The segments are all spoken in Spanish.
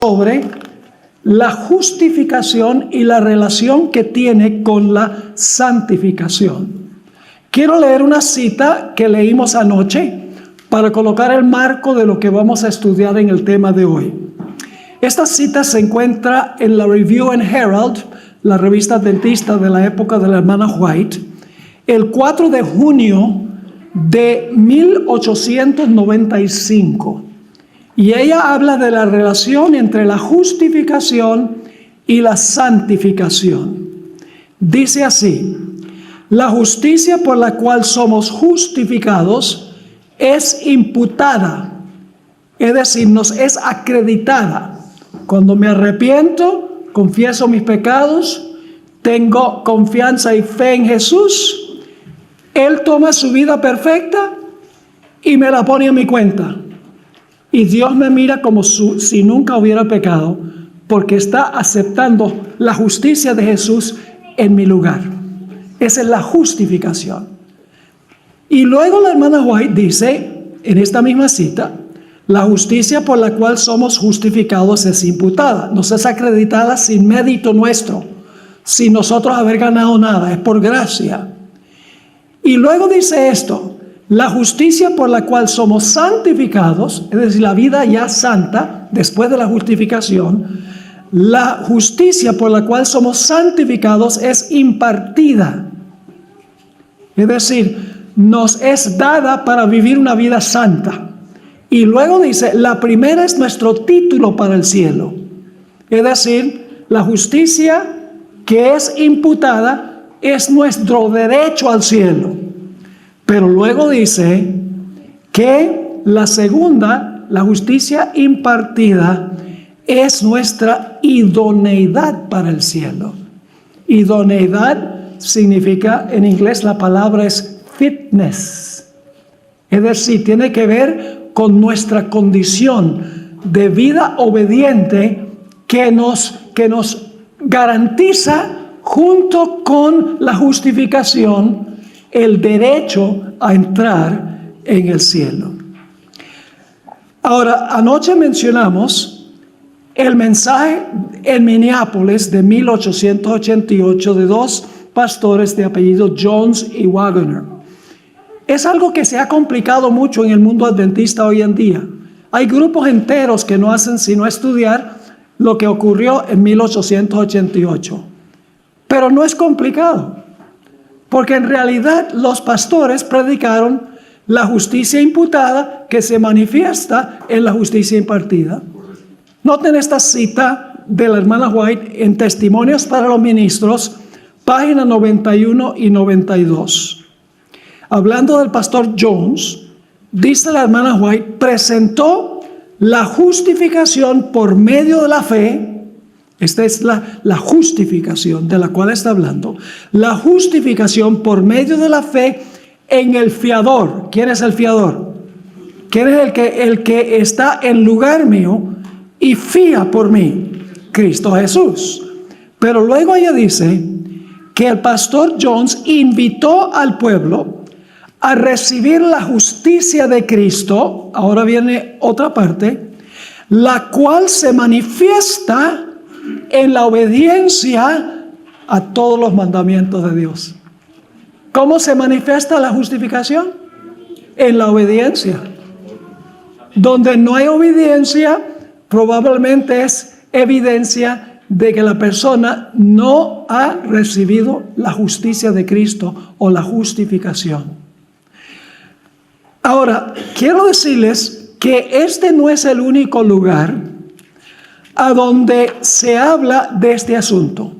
sobre la justificación y la relación que tiene con la santificación. Quiero leer una cita que leímos anoche para colocar el marco de lo que vamos a estudiar en el tema de hoy. Esta cita se encuentra en la Review and Herald, la revista adventista de la época de la hermana White, el 4 de junio de 1895. Y ella habla de la relación entre la justificación y la santificación. Dice así: la justicia por la cual somos justificados es imputada, es decir, nos es acreditada. Cuando me arrepiento, confieso mis pecados, tengo confianza y fe en Jesús, Él toma su vida perfecta y me la pone en mi cuenta. Y Dios me mira como si nunca hubiera pecado, porque está aceptando la justicia de Jesús en mi lugar. Esa es la justificación. Y luego la hermana White dice, en esta misma cita, la justicia por la cual somos justificados es imputada. Nos es acreditada sin mérito nuestro, sin nosotros haber ganado nada, es por gracia. Y luego dice esto: la justicia por la cual somos santificados, es decir, la vida ya santa después de la justificación, la justicia por la cual somos santificados es impartida. Es decir, nos es dada para vivir una vida santa. Y luego dice, la primera es nuestro título para el cielo. Es decir, la justicia que es imputada es nuestro derecho al cielo. Pero luego dice que la segunda, la justicia impartida, es nuestra idoneidad para el cielo. Idoneidad significa, en inglés la palabra es fitness. Es decir, tiene que ver con nuestra condición de vida obediente que nos garantiza, junto con la justificación, el derecho a entrar en el cielo. Ahora, anoche mencionamos el mensaje en Minneapolis de 1888 de dos pastores de apellido Jones y Waggoner. Es algo que se ha complicado mucho en el mundo adventista hoy en día. Hay grupos enteros que no hacen sino estudiar lo que ocurrió en 1888. Pero no es complicado, porque en realidad los pastores predicaron la justicia imputada que se manifiesta en la justicia impartida. Noten esta cita de la hermana White en Testimonios para los Ministros, páginas 91 y 92. Hablando del pastor Jones, dice la hermana White, presentó la justificación por medio de la fe. Esta es la justificación de la cual está hablando. La justificación por medio de la fe en el fiador. ¿Quién es el fiador? ¿Quién es el que está en lugar mío y fía por mí? Cristo Jesús. Pero luego ella dice que el pastor Jones invitó al pueblo a recibir la justicia de Cristo. Ahora viene otra parte, la cual se manifiesta en la obediencia a todos los mandamientos de Dios. ¿Cómo se manifiesta la justificación? En la obediencia. Donde no hay obediencia, probablemente es evidencia de que la persona no ha recibido la justicia de Cristo o la justificación. Ahora, quiero decirles que este no es el único lugar a donde se habla de este asunto.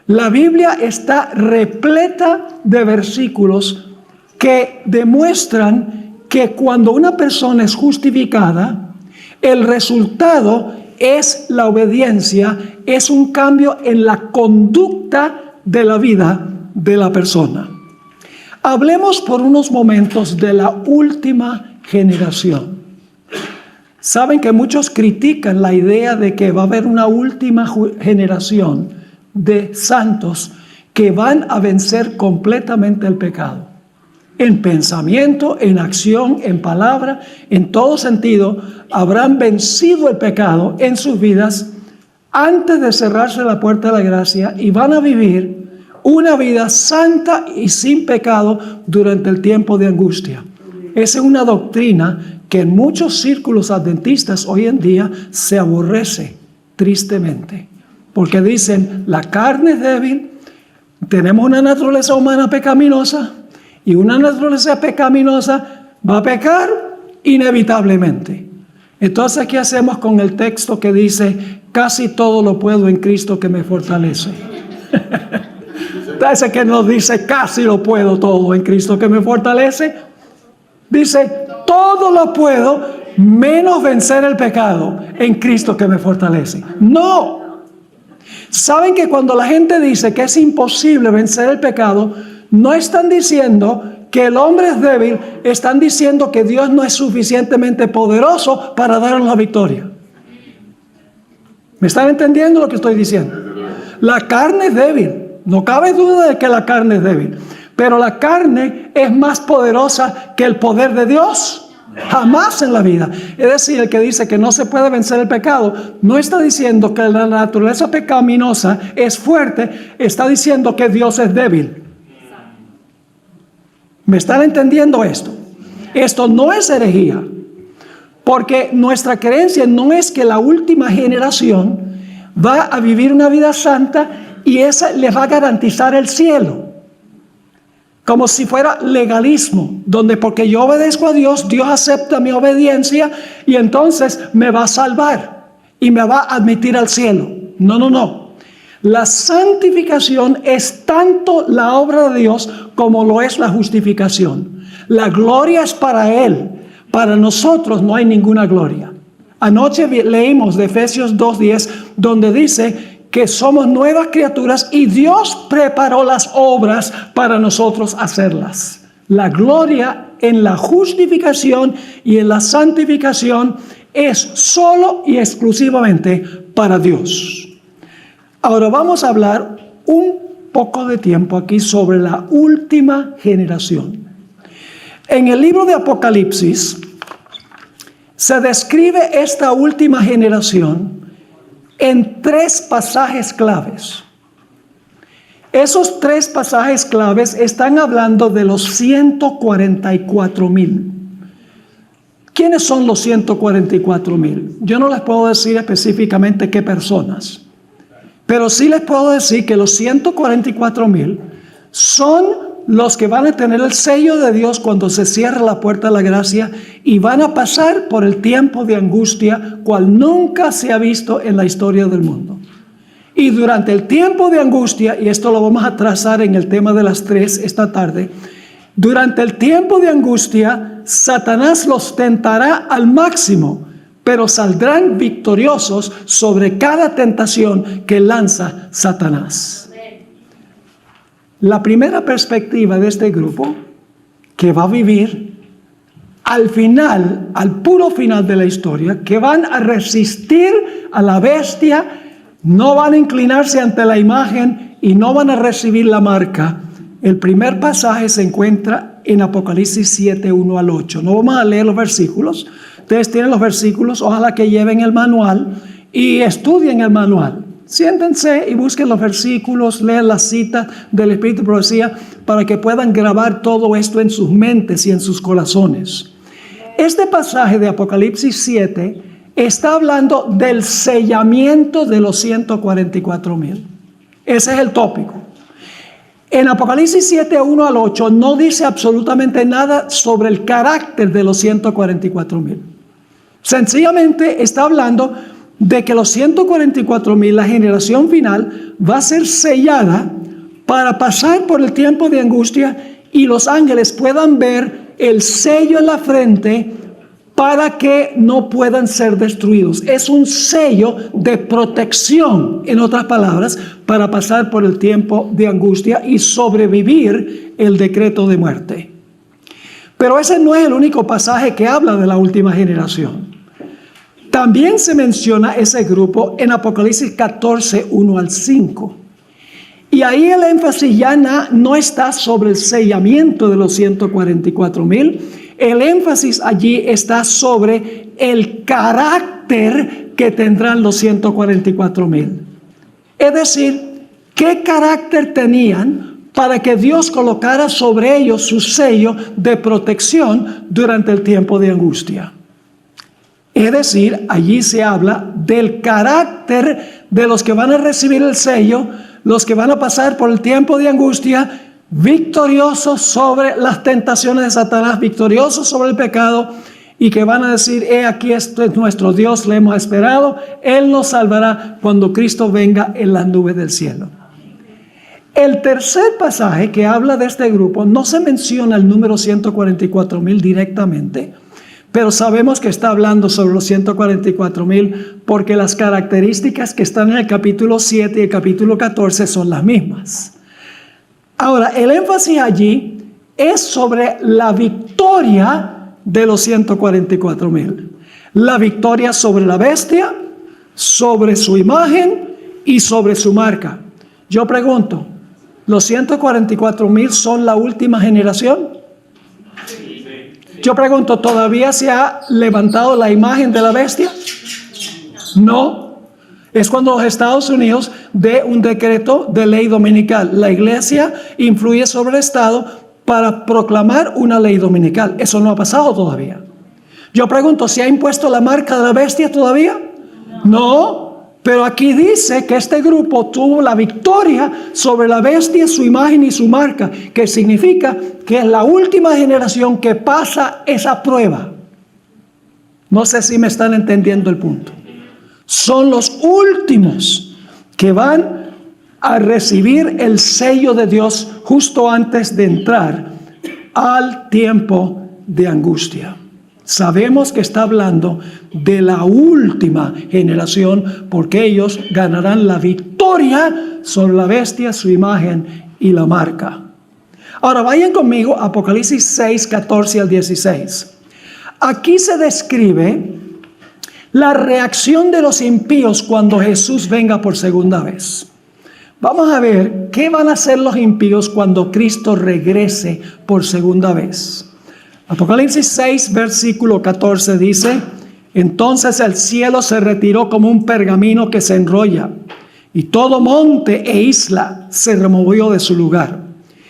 La Biblia está repleta de versículos que demuestran que cuando una persona es justificada, el resultado es la obediencia, es un cambio en la conducta de la vida de la persona. Hablemos por unos momentos de la última generación. Saben que muchos critican la idea de que va a haber una última generación de santos que van a vencer completamente el pecado. En pensamiento, en acción, en palabra, en todo sentido, habrán vencido el pecado en sus vidas antes de cerrarse la puerta de la gracia y van a vivir una vida santa y sin pecado durante el tiempo de angustia. Esa es una doctrina que en muchos círculos adventistas hoy en día se aborrece tristemente, porque dicen la carne es débil, tenemos una naturaleza humana pecaminosa y una naturaleza pecaminosa va a pecar inevitablemente. Entonces, ¿qué hacemos con el texto que dice casi todo lo puedo en Cristo que me fortalece? Ese que nos dice casi lo puedo todo en Cristo que me fortalece, dice todo lo puedo menos vencer el pecado en Cristo que me fortalece. No. ¿Saben que cuando la gente dice que es imposible vencer el pecado, no están diciendo que el hombre es débil, están diciendo que Dios no es suficientemente poderoso para darnos la victoria? ¿Me están entendiendo lo que estoy diciendo? La carne es débil, no cabe duda de que la carne es débil, pero la carne es más poderosa que el poder de Dios. Jamás en la vida. Es decir, el que dice que no se puede vencer el pecado, no está diciendo que la naturaleza pecaminosa es fuerte, está diciendo que Dios es débil. ¿Me están entendiendo esto? Esto no es herejía, porque nuestra creencia no es que la última generación va a vivir una vida santa y esa le va a garantizar el cielo. Como si fuera legalismo, donde porque yo obedezco a Dios, Dios acepta mi obediencia y entonces me va a salvar y me va a admitir al cielo. No, no, no. La santificación es tanto la obra de Dios como lo es la justificación. La gloria es para Él. Para nosotros no hay ninguna gloria. Anoche leímos de Efesios 2:10, donde dice que somos nuevas criaturas y Dios preparó las obras para nosotros hacerlas. La gloria en la justificación y en la santificación es solo y exclusivamente para Dios. Ahora vamos a hablar un poco de tiempo aquí sobre la última generación. En el libro de Apocalipsis se describe esta última generación en 3 pasajes claves. Esos 3 pasajes claves están hablando de los 144,000. ¿Quiénes son los 144,000? Yo no les puedo decir específicamente qué personas, pero sí les puedo decir que los 144,000 son los que van a tener el sello de Dios cuando se cierra la puerta de la gracia y van a pasar por el tiempo de angustia cual nunca se ha visto en la historia del mundo. Y durante el tiempo de angustia, y esto lo vamos a trazar en el tema de las 3 esta tarde, durante el tiempo de angustia, Satanás los tentará al máximo, pero saldrán victoriosos sobre cada tentación que lanza Satanás. La primera perspectiva de este grupo, que va a vivir al final, al puro final de la historia, que van a resistir a la bestia, no van a inclinarse ante la imagen y no van a recibir la marca. El primer pasaje se encuentra en Apocalipsis 7, 1 al 8. No vamos a leer los versículos. Ustedes tienen los versículos, ojalá que lleven el manual y estudien el manual. Siéntense y busquen los versículos, lean las citas del Espíritu de Profecía para que puedan grabar todo esto en sus mentes y en sus corazones. Este pasaje de Apocalipsis 7 está hablando del sellamiento de los 144,000. Ese es el tópico. En Apocalipsis 7, 1 al 8 no dice absolutamente nada sobre el carácter de los 144,000. Sencillamente está hablando de que los 144,000, la generación final, va a ser sellada para pasar por el tiempo de angustia y los ángeles puedan ver el sello en la frente para que no puedan ser destruidos. Es un sello de protección, en otras palabras, para pasar por el tiempo de angustia y sobrevivir el decreto de muerte. Pero ese no es el único pasaje que habla de la última generación. También se menciona ese grupo en Apocalipsis 14, 1 al 5. Y ahí el énfasis ya no está sobre el sellamiento de los 144,000. el énfasis allí está sobre el carácter que tendrán los 144,000. Es decir, ¿qué carácter tenían para que Dios colocara sobre ellos su sello de protección durante el tiempo de angustia? Es decir, allí se habla del carácter de los que van a recibir el sello, los que van a pasar por el tiempo de angustia, victoriosos sobre las tentaciones de Satanás, victoriosos sobre el pecado, y que van a decir: he aquí, este es nuestro Dios, le hemos esperado, Él nos salvará cuando Cristo venga en las nubes del cielo. El tercer pasaje que habla de este grupo, no se menciona el número 144,000 directamente, pero sabemos que está hablando sobre los 144,000 porque las características que están en el capítulo 7 y el capítulo 14 son las mismas. Ahora, el énfasis allí es sobre la victoria de los 144,000. La victoria sobre la bestia, sobre su imagen y sobre su marca. Yo pregunto, ¿los 144,000 son la última generación? Yo pregunto, ¿todavía se ha levantado la imagen de la bestia? No. Es cuando los Estados Unidos dé un decreto de ley dominical. La iglesia influye sobre el Estado para proclamar una ley dominical. Eso no ha pasado todavía. Yo pregunto, ¿se ha impuesto la marca de la bestia todavía? No. Pero aquí dice que este grupo tuvo la victoria sobre la bestia, su imagen y su marca, que significa que es la última generación que pasa esa prueba. No sé si me están entendiendo el punto. Son los últimos que van a recibir el sello de Dios justo antes de entrar al tiempo de angustia. Sabemos que está hablando de la última generación porque ellos ganarán la victoria sobre la bestia, su imagen y la marca. Ahora vayan conmigo a Apocalipsis 6, 14 al 16. Aquí se describe la reacción de los impíos cuando Jesús venga por segunda vez. Vamos a ver qué van a hacer los impíos cuando Cristo regrese por segunda vez. Apocalipsis 6, versículo 14 dice: entonces el cielo se retiró como un pergamino que se enrolla, y todo monte e isla se removió de su lugar.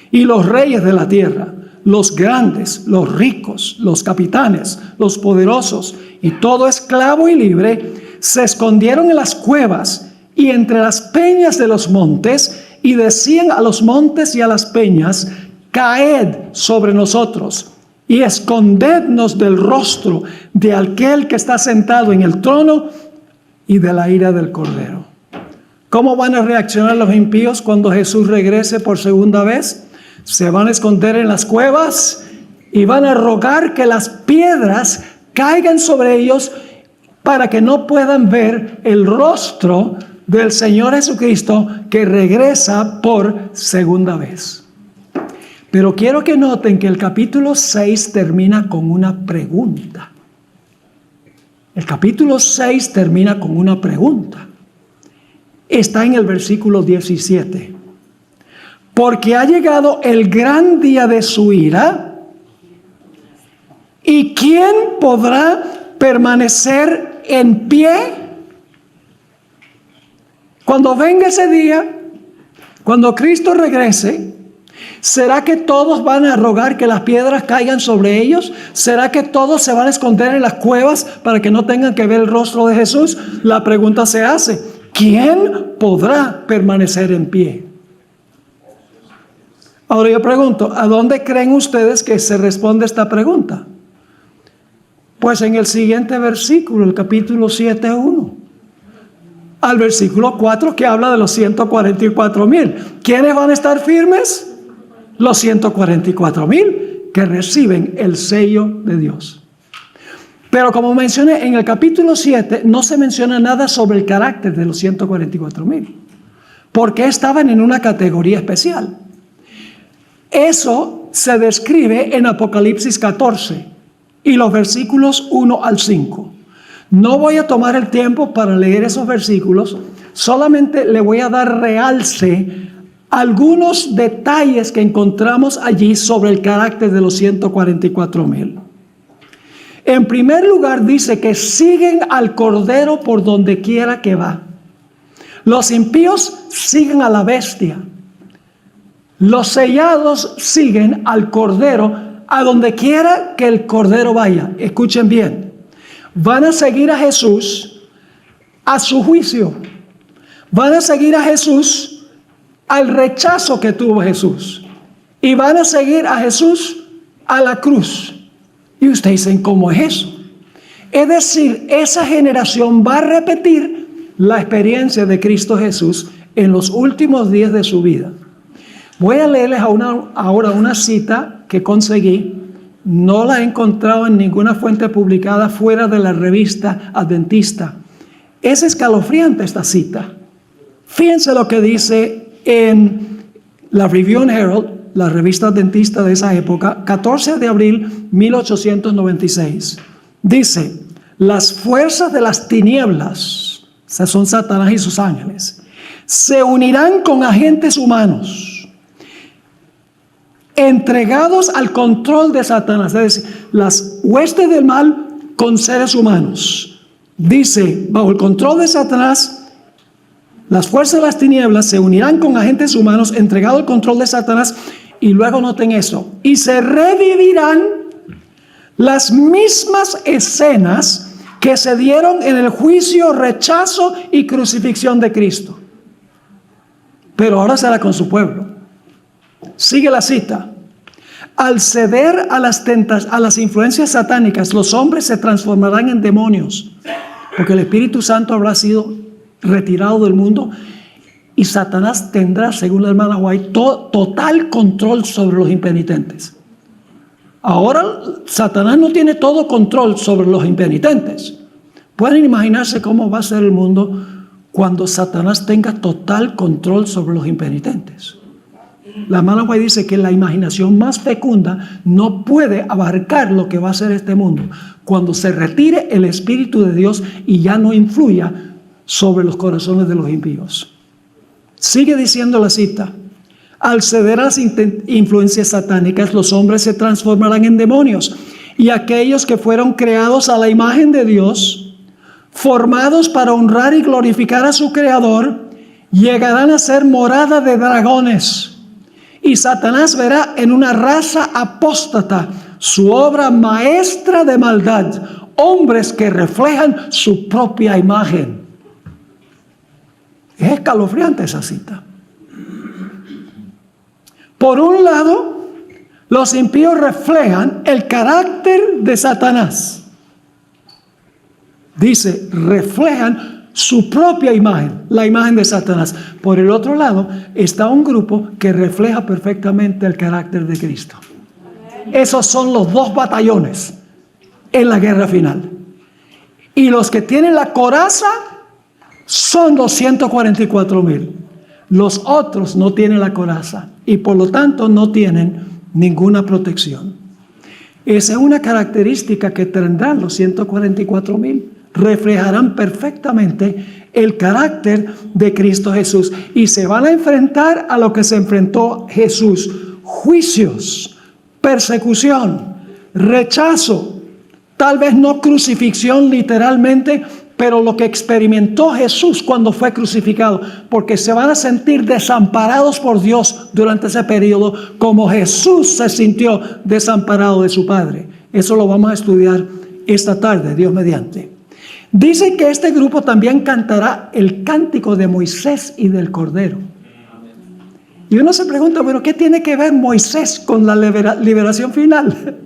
Y los reyes de la tierra, los grandes, los ricos, los capitanes, los poderosos y todo esclavo y libre, se escondieron en las cuevas y entre las peñas de los montes, y decían a los montes y a las peñas: caed sobre nosotros y escondednos del rostro de aquel que está sentado en el trono y de la ira del Cordero. ¿Cómo van a reaccionar los impíos cuando Jesús regrese por segunda vez? Se van a esconder en las cuevas y van a rogar que las piedras caigan sobre ellos para que no puedan ver el rostro del Señor Jesucristo que regresa por segunda vez. Pero quiero que noten que el capítulo 6 termina con una pregunta. El capítulo 6 termina con una pregunta. Está en el versículo 17. Porque ha llegado el gran día de su ira, ¿y quién podrá permanecer en pie? Cuando venga ese día, cuando Cristo regrese, ¿será que todos van a rogar que las piedras caigan sobre ellos? ¿Será que todos se van a esconder en las cuevas para que no tengan que ver el rostro de Jesús? La pregunta se hace: ¿quién podrá permanecer en pie? Ahora yo pregunto, ¿a dónde creen ustedes que se responde esta pregunta? Pues en el siguiente versículo, el capítulo 7:1. Al versículo 4, que habla de los 144,000. ¿Quiénes van a estar firmes? Los 144,000 que reciben el sello de Dios. Pero como mencioné, en el capítulo 7 no se menciona nada sobre el carácter de los 144,000, porque estaban en una categoría especial. Eso se describe en Apocalipsis 14 y los versículos 1 al 5. No voy a tomar el tiempo para leer esos versículos, solamente le voy a dar realce a algunos detalles que encontramos allí sobre el carácter de los 144,000. En primer lugar dice que siguen al Cordero por donde quiera que va. Los impíos siguen a la bestia. Los sellados siguen al Cordero a donde quiera que el Cordero vaya. Escuchen bien. Van a seguir a Jesús a su juicio. Van a seguir a Jesús al rechazo que tuvo Jesús. Y van a seguir a Jesús a la cruz. Y ustedes dicen, ¿cómo es eso? Es decir, esa generación va a repetir la experiencia de Cristo Jesús en los últimos días de su vida. Voy a leerles ahora una cita que conseguí. No la he encontrado en ninguna fuente publicada fuera de la revista adventista. Es escalofriante esta cita. Fíjense lo que dice en la Review and Herald, la revista adventista de esa época, 14 de abril 1896. Dice, las fuerzas de las tinieblas, o sea, son Satanás y sus ángeles, se unirán con agentes humanos, entregados al control de Satanás, es decir, las huestes del mal con seres humanos. Dice, bajo el control de Satanás, las fuerzas de las tinieblas se unirán con agentes humanos, entregados al control de Satanás, y luego noten eso, y se revivirán las mismas escenas que se dieron en el juicio, rechazo y crucifixión de Cristo. Pero ahora será con su pueblo. Sigue la cita. Al ceder a las influencias satánicas, los hombres se transformarán en demonios, porque el Espíritu Santo habrá sido retirado del mundo y Satanás tendrá, según la hermana White, total control sobre los impenitentes. Ahora Satanás no tiene todo control sobre los impenitentes. Pueden imaginarse cómo va a ser el mundo cuando Satanás tenga total control sobre los impenitentes. La hermana White dice que la imaginación más fecunda no puede abarcar lo que va a ser este mundo cuando se retire el Espíritu de Dios y ya no influya sobre los corazones de los impíos. Sigue diciendo la cita. Al ceder a las influencias satánicas, los hombres se transformarán en demonios, y aquellos que fueron creados a la imagen de Dios, formados para honrar y glorificar a su Creador, llegarán a ser morada de dragones. Y Satanás verá en una raza apóstata su obra maestra de maldad, hombres que reflejan su propia imagen. Es escalofriante esa cita. Por un lado, los impíos reflejan el carácter de Satanás. Dice, reflejan su propia imagen, la imagen de Satanás. Por el otro lado, está un grupo que refleja perfectamente el carácter de Cristo. Esos son los dos batallones en la guerra final. Y los que tienen la coraza son los 144,000. Los otros no tienen la coraza y por lo tanto no tienen ninguna protección. Esa es una característica que tendrán los 144,000. Reflejarán perfectamente el carácter de Cristo Jesús y se van a enfrentar a lo que se enfrentó Jesús: juicios, persecución, rechazo, tal vez no crucifixión literalmente, pero lo que experimentó Jesús cuando fue crucificado, porque se van a sentir desamparados por Dios durante ese periodo, como Jesús se sintió desamparado de su Padre. Eso lo vamos a estudiar esta tarde, Dios mediante. Dice que este grupo también cantará el cántico de Moisés y del Cordero. Y uno se pregunta, bueno, ¿qué tiene que ver Moisés con la liberación final?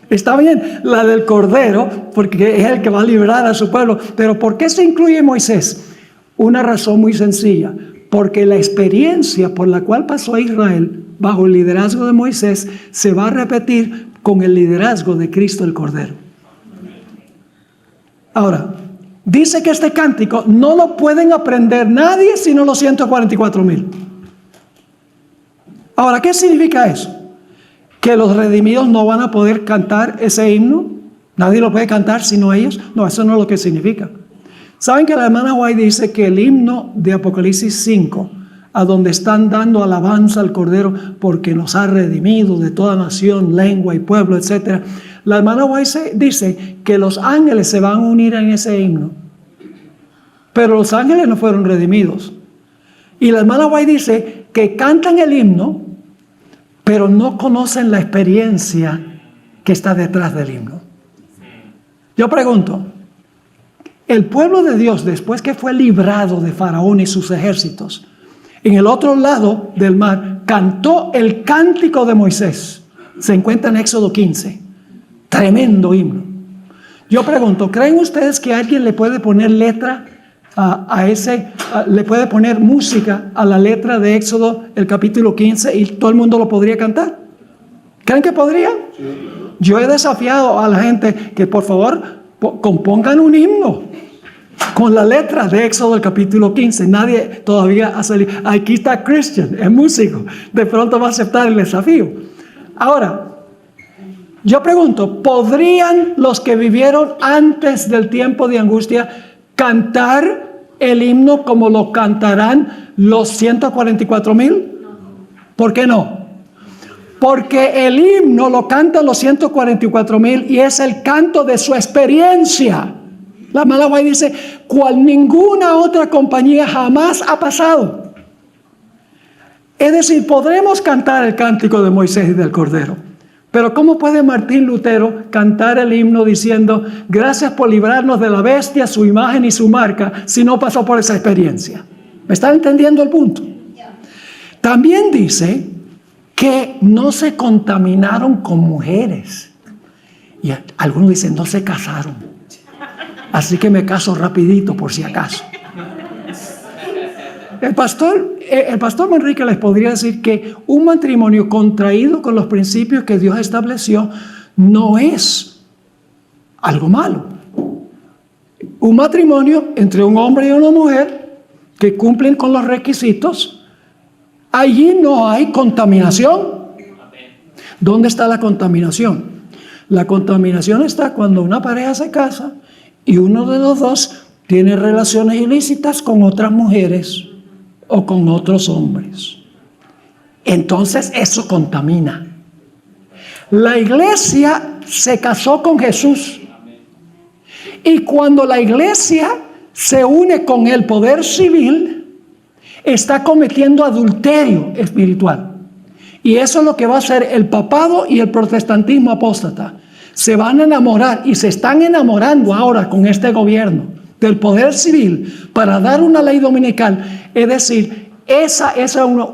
Está bien, la del Cordero, porque es el que va a liberar a su pueblo. Pero ¿por qué se incluye Moisés? Una razón muy sencilla. Porque la experiencia por la cual pasó Israel bajo el liderazgo de Moisés se va a repetir con el liderazgo de Cristo el Cordero. Ahora, dice que este cántico no lo pueden aprender nadie sino los 144,000. Ahora, ¿qué significa eso? ¿Que los redimidos no van a poder cantar ese himno? ¿Nadie lo puede cantar sino ellos? No, eso no es lo que significa. ¿Saben que la hermana White dice que el himno de Apocalipsis 5, a donde están dando alabanza al Cordero porque nos ha redimido de toda nación, lengua y pueblo, etc.? La hermana White dice que los ángeles se van a unir en ese himno. Pero los ángeles no fueron redimidos. Y la hermana White dice que cantan el himno, pero no conocen la experiencia que está detrás del himno. Yo pregunto, el pueblo de Dios, después que fue librado de Faraón y sus ejércitos, en el otro lado del mar, cantó el cántico de Moisés. Se encuentra en Éxodo 15. Tremendo himno. Yo pregunto, ¿creen ustedes que alguien le puede poner letra le puede poner música a la letra de Éxodo, el capítulo 15, y todo el mundo lo podría cantar? ¿Creen que podrían? Sí. Yo he desafiado a la gente que por favor compongan un himno con la letra de Éxodo, el capítulo 15. Nadie todavía ha salido. Aquí está Christian, es músico. De pronto va a aceptar el desafío. Ahora, yo pregunto, ¿podrían los que vivieron antes del tiempo de angustia cantar el himno como lo cantarán los 144,000? ¿Por qué no? Porque el himno lo cantan los 144,000 y es el canto de su experiencia. La Malaguay dice, cual ninguna otra compañía jamás ha pasado. Es decir, podremos cantar el cántico de Moisés y del Cordero. Pero ¿cómo puede Martín Lutero cantar el himno diciendo, gracias por librarnos de la bestia, su imagen y su marca, si no pasó por esa experiencia? ¿Me están entendiendo el punto? También dice que no se contaminaron con mujeres. Y algunos dicen, no se casaron. Así que me caso rapidito por si acaso. El pastor Manrique les podría decir que un matrimonio contraído con los principios que Dios estableció no es algo malo. Un matrimonio entre un hombre y una mujer que cumplen con los requisitos, allí no hay contaminación. ¿Dónde está la contaminación? La contaminación está cuando una pareja se casa y uno de los dos tiene relaciones ilícitas con otras mujeres o con otros hombres. Entonces eso contamina. La iglesia se casó con Jesús. Y cuando la iglesia se une con el poder civil, está cometiendo adulterio espiritual. Y eso es lo que va a hacer el papado y el protestantismo apóstata. Se van a enamorar y se están enamorando ahora con este gobierno del poder civil para dar una ley dominical. Es decir, esa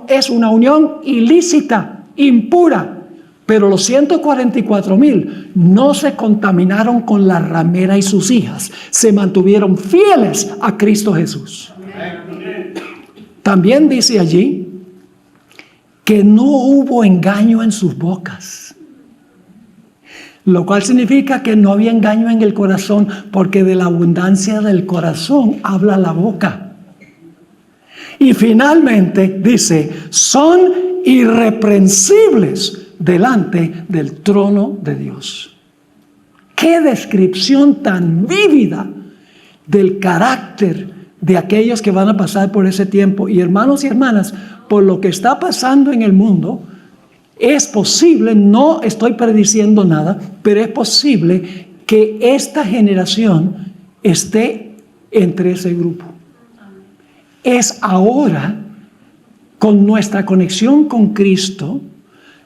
es una unión ilícita, impura. Pero los 144,000 no se contaminaron con la ramera y sus hijas. Se mantuvieron fieles a Cristo Jesús. También dice allí que no hubo engaño en sus bocas. Lo cual significa que no había engaño en el corazón, porque de la abundancia del corazón habla la boca. Y finalmente dice, son irreprensibles delante del trono de Dios. ¡Qué descripción tan vívida del carácter de aquellos que van a pasar por ese tiempo! Y hermanos y hermanas, por lo que está pasando en el mundo, es posible, no estoy prediciendo nada, pero es posible que esta generación esté entre ese grupo. Es ahora, con nuestra conexión con Cristo,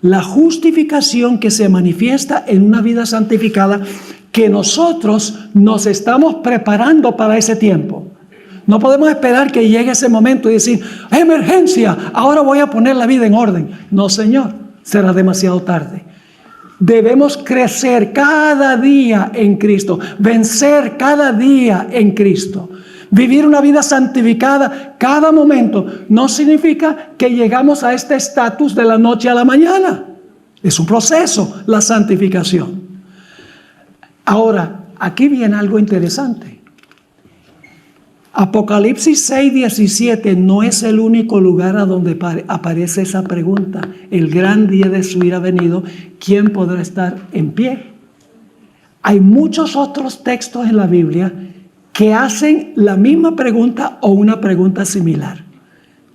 la justificación que se manifiesta en una vida santificada, que nosotros nos estamos preparando para ese tiempo. No podemos esperar que llegue ese momento y decir, emergencia, ahora voy a poner la vida en orden. No, Señor. Será demasiado tarde. Debemos crecer cada día en Cristo, vencer cada día en Cristo, vivir una vida santificada cada momento. No significa que llegamos a este estatus de la noche a la mañana. Es un proceso, la santificación. Ahora, aquí viene algo interesante. Apocalipsis 6:17 no es el único lugar a donde aparece esa pregunta. El gran día de su ira venido, ¿quién podrá estar en pie? Hay muchos otros textos en la Biblia que hacen la misma pregunta o una pregunta similar.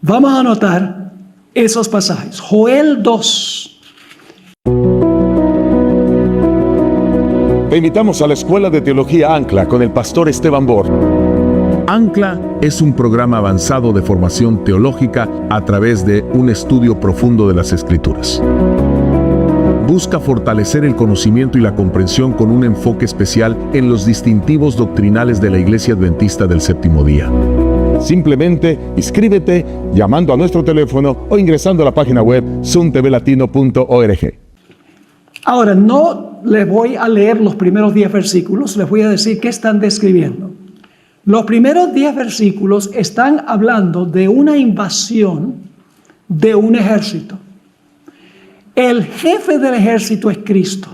Vamos a anotar esos pasajes. Joel 2. invitamos a la Escuela de Teología Ancla con el pastor Esteban Bort. Ancla es un programa avanzado de formación teológica a través de un estudio profundo de las Escrituras. Busca fortalecer el conocimiento y la comprensión con un enfoque especial en los distintivos doctrinales de la Iglesia Adventista del Séptimo Día. Simplemente inscríbete llamando a nuestro teléfono o ingresando a la página web suntvlatino.org. Ahora, no les voy a leer los primeros 10 versículos, les voy a decir qué están describiendo. Los primeros 10 versículos están hablando de una invasión de un ejército. El jefe del ejército es Cristo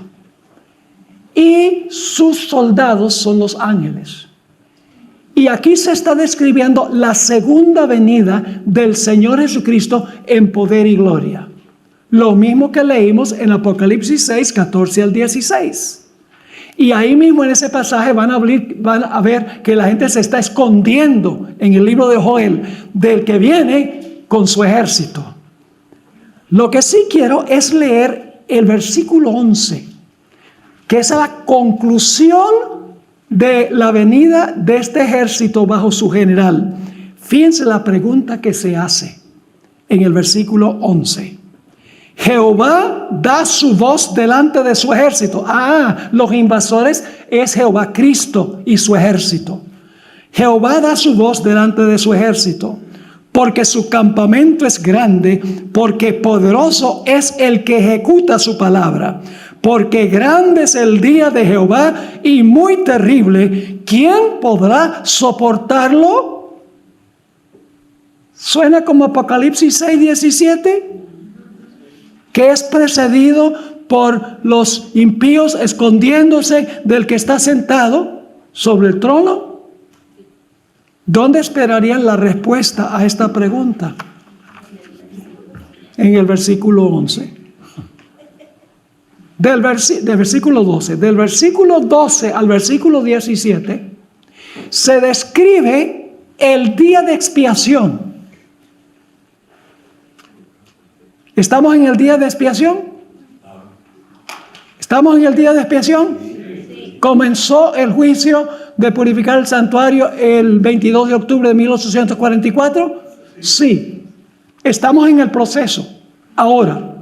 y sus soldados son los ángeles. Y aquí se está describiendo la segunda venida del Señor Jesucristo en poder y gloria. Lo mismo que leímos en Apocalipsis 6, 14 al 16. Y ahí mismo en ese pasaje van a ver que la gente se está escondiendo en el libro de Joel del que viene con su ejército. Lo que sí quiero es leer el versículo 11, que es la conclusión de la venida de este ejército bajo su general. Fíjense la pregunta que se hace en el versículo 11. Jehová da su voz delante de su ejército. Los invasores es Jehová Cristo y su ejército. Jehová da su voz delante de su ejército, porque su campamento es grande, porque poderoso es el que ejecuta su palabra. Porque grande es el día de Jehová y muy terrible. ¿Quién podrá soportarlo? ¿Suena como Apocalipsis 6, 17? Que es precedido por los impíos escondiéndose del que está sentado sobre el trono. ¿Dónde esperarían la respuesta a esta pregunta? En el versículo 11. Del versículo 12. Del versículo 12 al versículo 17 se describe el día de expiación. ¿Estamos en el día de expiación? ¿Estamos en el día de expiación? Sí. Comenzó el juicio de purificar el santuario el 22 de octubre de 1844. Sí. Estamos en el proceso ahora.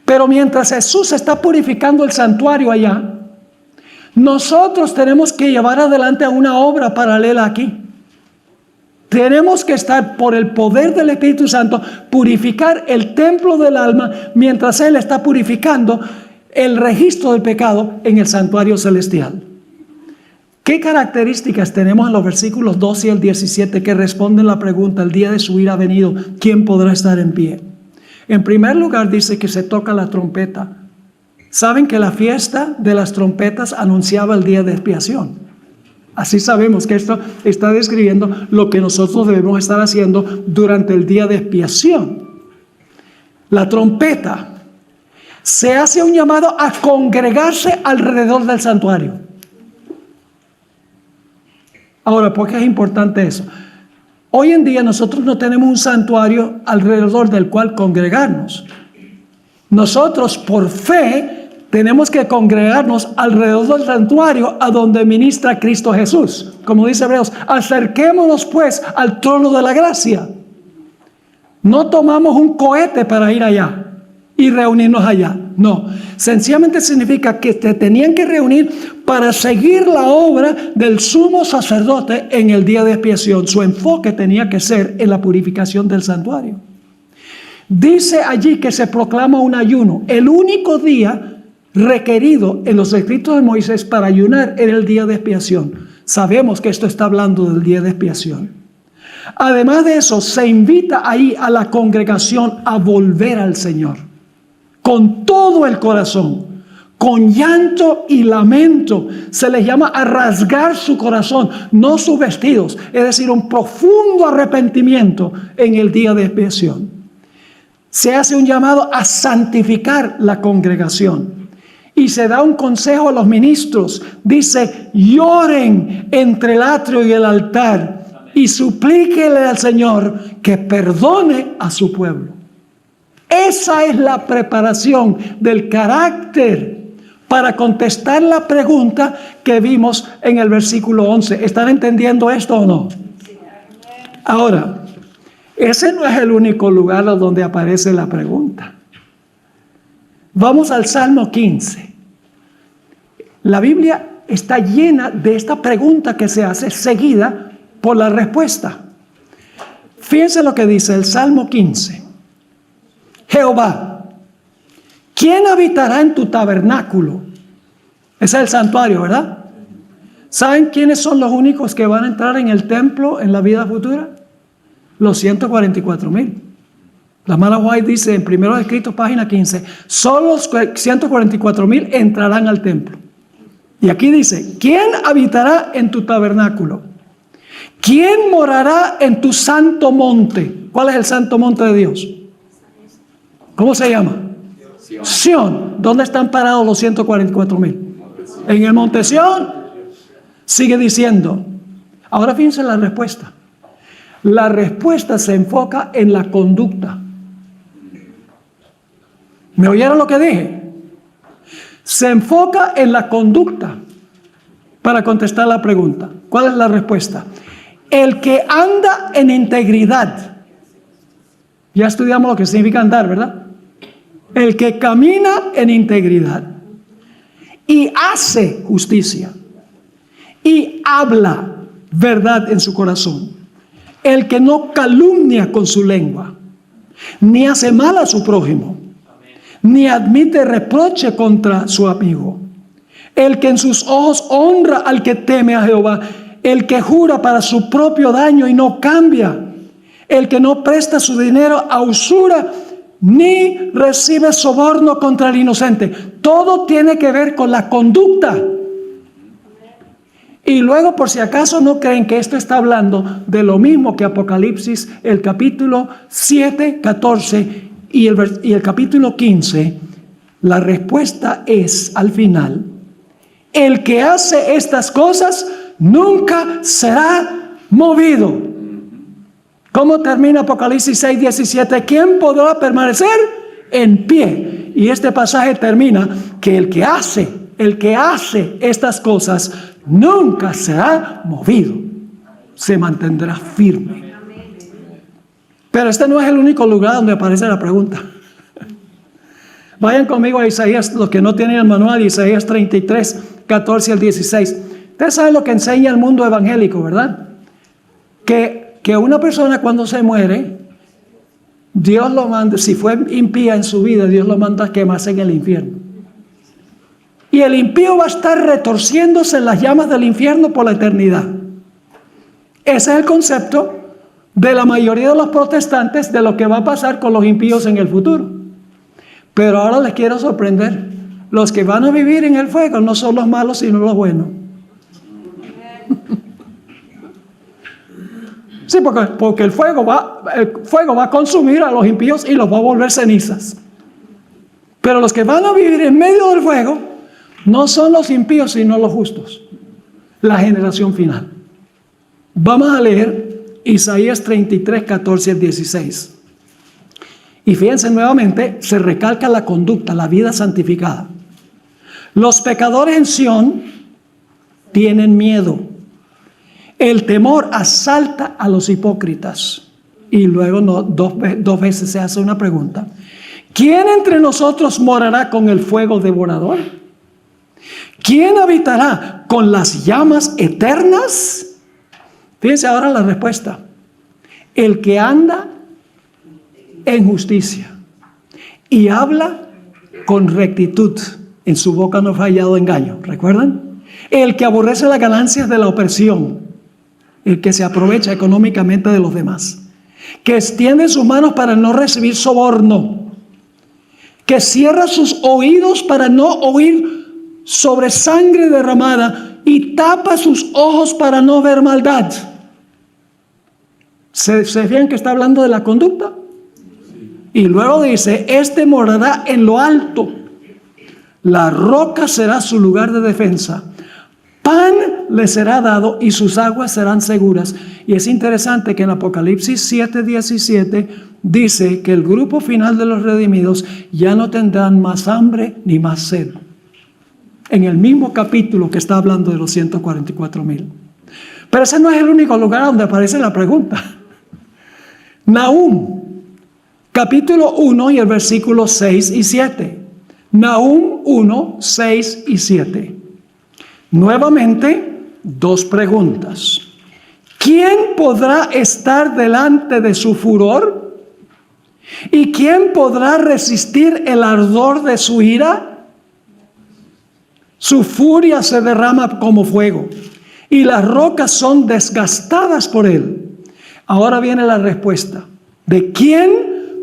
Pero mientras Jesús está purificando el santuario allá, nosotros tenemos que llevar adelante una obra paralela aquí. Tenemos que estar por el poder del Espíritu Santo, purificar el templo del alma mientras Él está purificando el registro del pecado en el santuario celestial. ¿Qué características tenemos en los versículos 12 y el 17 que responden la pregunta, el día de su ira ha venido, ¿quién podrá estar en pie? En primer lugar dice que se toca la trompeta. ¿Saben que la fiesta de las trompetas anunciaba el día de expiación? Así sabemos que esto está describiendo lo que nosotros debemos estar haciendo durante el día de expiación. La trompeta. Se hace un llamado a congregarse alrededor del santuario. Ahora, ¿por qué es importante eso? Hoy en día nosotros no tenemos un santuario alrededor del cual congregarnos. Nosotros, por fe, tenemos que congregarnos alrededor del santuario a donde ministra Cristo Jesús. Como dice Hebreos, acerquémonos pues al trono de la gracia. No tomamos un cohete para ir allá y reunirnos allá. No, sencillamente significa que te tenían que reunir para seguir la obra del sumo sacerdote en el día de expiación. Su enfoque tenía que ser en la purificación del santuario. Dice allí que se proclama un ayuno. El único día requerido en los escritos de Moisés para ayunar era el día de expiación. Sabemos que esto está hablando del día de expiación. Además de eso, se invita ahí a la congregación a volver al Señor con todo el corazón, con llanto y lamento. Se les llama a rasgar su corazón, no sus vestidos, es decir, un profundo arrepentimiento en el día de expiación. Se hace un llamado a santificar la congregación. Y se da un consejo a los ministros. Dice, lloren entre el atrio y el altar y suplíquenle al Señor que perdone a su pueblo. Esa es la preparación del carácter para contestar la pregunta que vimos en el versículo 11. ¿Están entendiendo esto o no? Ahora, ese no es el único lugar donde aparece la pregunta. Vamos al Salmo 15. La Biblia está llena de esta pregunta que se hace seguida por la respuesta. Fíjense lo que dice el Salmo 15. Jehová, ¿quién habitará en tu tabernáculo? Ese es el santuario, ¿verdad? ¿Saben quiénes son los únicos que van a entrar en el templo en la vida futura? Los 144,000. La hermana White dice en Primero Escritos, página 15, solo los 144,000 entrarán al templo. Y aquí dice, ¿quién habitará en tu tabernáculo? ¿Quién morará en tu santo monte? ¿Cuál es el santo monte de Dios? ¿Cómo se llama? Sión. ¿Dónde están parados los 144,000? En el monte Sión. Sigue diciendo. Ahora fíjense la respuesta. La respuesta se enfoca en la conducta. ¿Me oyeron lo que dije? Se enfoca en la conducta para contestar la pregunta. ¿Cuál es la respuesta? El que anda en integridad. Ya estudiamos lo que significa andar, ¿verdad? El que camina en integridad y hace justicia y habla verdad en su corazón. El que no calumnia con su lengua, ni hace mal a su prójimo, ni admite reproche contra su amigo. El que en sus ojos honra al que teme a Jehová. El que jura para su propio daño y no cambia. El que no presta su dinero a usura, ni recibe soborno contra el inocente. Todo tiene que ver con la conducta. Y luego, por si acaso no creen que esto está hablando de lo mismo que Apocalipsis, el capítulo 7, 14 y el capítulo 15, la respuesta es al final: el que hace estas cosas nunca será movido. ¿Cómo termina Apocalipsis 6, 17? ¿Quién podrá permanecer en pie? Y este pasaje termina que el que hace estas cosas nunca será movido, se mantendrá firme. Pero este no es el único lugar donde aparece la pregunta. Vayan conmigo a Isaías, los que no tienen el manual, Isaías 33, 14 al 16. Ustedes saben lo que enseña el mundo evangélico, ¿verdad? Que una persona cuando se muere, Dios lo manda, si fue impía en su vida, Dios lo manda a quemarse en el infierno. Y el impío va a estar retorciéndose en las llamas del infierno por la eternidad. Ese es el concepto de la mayoría de los protestantes de lo que va a pasar con los impíos en el futuro. Pero ahora les quiero sorprender. Los que van a vivir en el fuego no son los malos, sino los buenos. Sí, porque el fuego va a consumir a los impíos y los va a volver cenizas. Pero los que van a vivir en medio del fuego no son los impíos, sino los justos. La generación final. Vamos a leer Isaías 33, 14 al 16. Y fíjense nuevamente, se recalca la conducta, la vida santificada. Los pecadores en Sión tienen miedo. El temor asalta a los hipócritas. Y luego dos veces se hace una pregunta. ¿Quién entre nosotros morará con el fuego devorador? ¿Quién habitará con las llamas eternas? Fíjense ahora la respuesta. El que anda en justicia y habla con rectitud, en su boca no ha fallado engaño. ¿Recuerdan? El que aborrece las ganancias de la opresión, el que se aprovecha económicamente de los demás, que extiende sus manos para no recibir soborno, que cierra sus oídos para no oír sobre sangre derramada y tapa sus ojos para no ver maldad. ¿Se fijan que está hablando de la conducta? Y luego dice, este morará en lo alto, la roca será su lugar de defensa, pan le será dado y sus aguas serán seguras. Y es interesante que en Apocalipsis 7, 17 dice que el grupo final de los redimidos ya no tendrán más hambre ni más sed. en el mismo capítulo que está hablando de los 144,000. Pero ese no es el único lugar donde aparece la pregunta. Nahum, capítulo 1 y el versículo 6 y 7. Nahum 1, 6 y 7. Nuevamente, dos preguntas. ¿Quién podrá estar delante de su furor? ¿Y quién podrá resistir el ardor de su ira? Su furia se derrama como fuego y las rocas son desgastadas por él. Ahora viene la respuesta. ¿De quién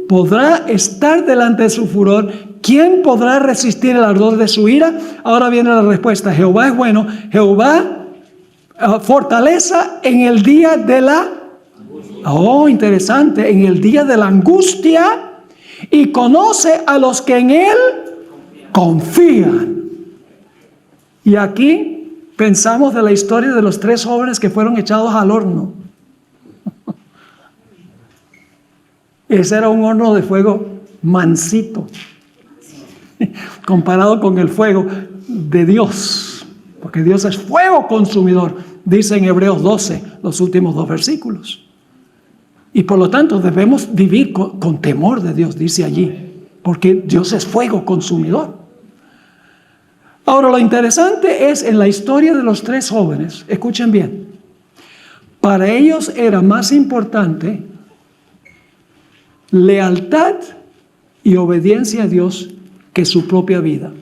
podrá estar delante de su furor? ¿Quién podrá resistir el ardor de su ira? Ahora viene la respuesta. Jehová es bueno. Jehová fortaleza en el día de la... Oh, interesante. En el día de la angustia, y conoce a los que en él confían. Y aquí pensamos de la historia de los 3 jóvenes que fueron echados al horno. Ese era un horno de fuego mansito, comparado con el fuego de Dios, porque Dios es fuego consumidor, dice en Hebreos 12, los últimos 2 versículos. Y por lo tanto debemos vivir con temor de Dios, dice allí, porque Dios es fuego consumidor. Ahora, lo interesante es en la historia de los 3 jóvenes, escuchen bien, para ellos era más importante lealtad y obediencia a Dios que su propia vida.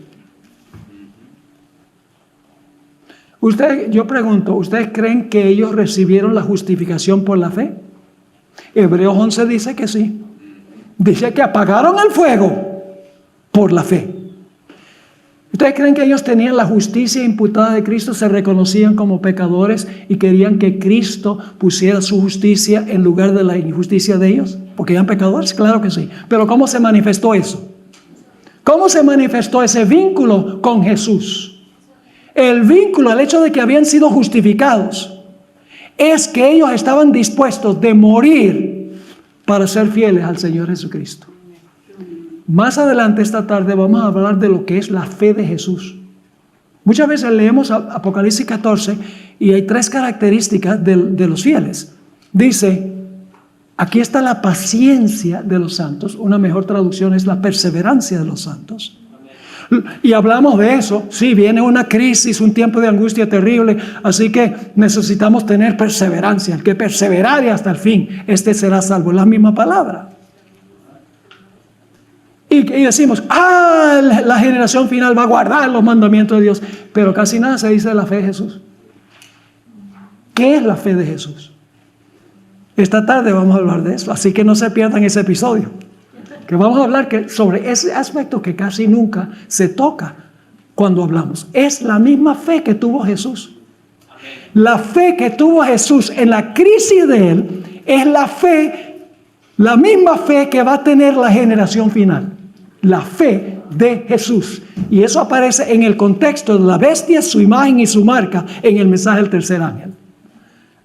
Yo pregunto, ¿ustedes creen que ellos recibieron la justificación por la fe? Hebreos 11 dice que sí. Dice que apagaron el fuego por la fe. ¿Ustedes creen que ellos tenían la justicia imputada de Cristo, se reconocían como pecadores y querían que Cristo pusiera su justicia en lugar de la injusticia de ellos? ¿Porque eran pecadores? Claro que sí. Pero ¿cómo se manifestó eso? ¿Cómo se manifestó ese vínculo con Jesús? El vínculo, el hecho de que habían sido justificados, es que ellos estaban dispuestos de morir para ser fieles al Señor Jesucristo. Más adelante esta tarde vamos a hablar de lo que es la fe de Jesús. Muchas veces leemos Apocalipsis 14 y hay 3 características de los fieles. Dice, aquí está la paciencia de los santos. Una mejor traducción es la perseverancia de los santos. Y hablamos de eso. Sí, viene una crisis, un tiempo de angustia terrible, así que necesitamos tener perseverancia. El que perseverare hasta el fin, este será salvo. Es la misma palabra. Y decimos, la generación final va a guardar los mandamientos de Dios. Pero casi nada se dice de la fe de Jesús. ¿Qué es la fe de Jesús? Esta tarde vamos a hablar de eso, así que no se pierdan ese episodio. Que vamos a hablar sobre ese aspecto que casi nunca se toca cuando hablamos. Es la misma fe que tuvo Jesús. La fe que tuvo Jesús en la crisis de él es la misma fe que va a tener la generación final. La fe de Jesús. Y eso aparece en el contexto de la bestia, su imagen y su marca en el mensaje del tercer ángel.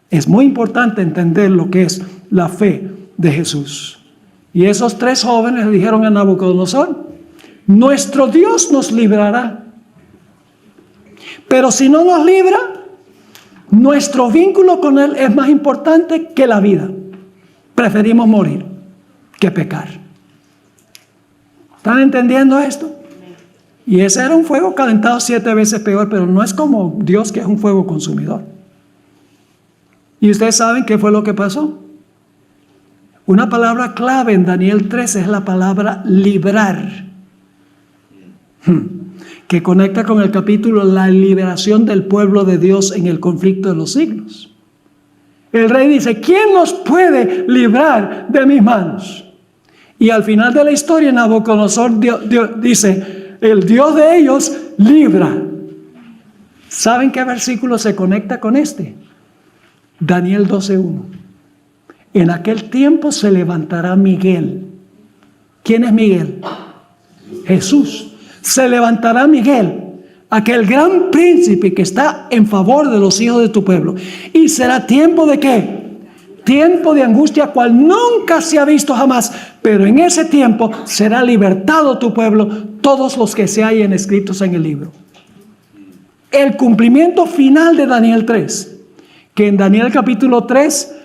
Es muy importante entender lo que es la fe de Jesús. Y esos 3 jóvenes le dijeron a Nabucodonosor, nuestro Dios nos librará. Pero si no nos libra, nuestro vínculo con Él es más importante que la vida. Preferimos morir que pecar. ¿Están entendiendo esto? Y ese era un fuego calentado 7 veces peor, pero no es como Dios, que es un fuego consumidor. ¿Y ustedes saben qué fue lo que pasó? Una palabra clave en Daniel 13 es la palabra librar, que conecta con el capítulo la liberación del pueblo de Dios en el conflicto de los siglos. El rey dice, ¿quién nos puede librar de mis manos? Y al final de la historia, Nabucodonosor dice, el Dios de ellos libra. ¿Saben qué versículo se conecta con este? Daniel 12:1. En aquel tiempo se levantará Miguel. ¿Quién es Miguel? Jesús. Se levantará Miguel, aquel gran príncipe que está en favor de los hijos de tu pueblo. Y será tiempo de ¿qué? Tiempo de angustia cual nunca se ha visto jamás. Pero en ese tiempo será libertado tu pueblo, todos los que se hallen escritos en el libro. el cumplimiento final de Daniel 3, que en Daniel capítulo 3,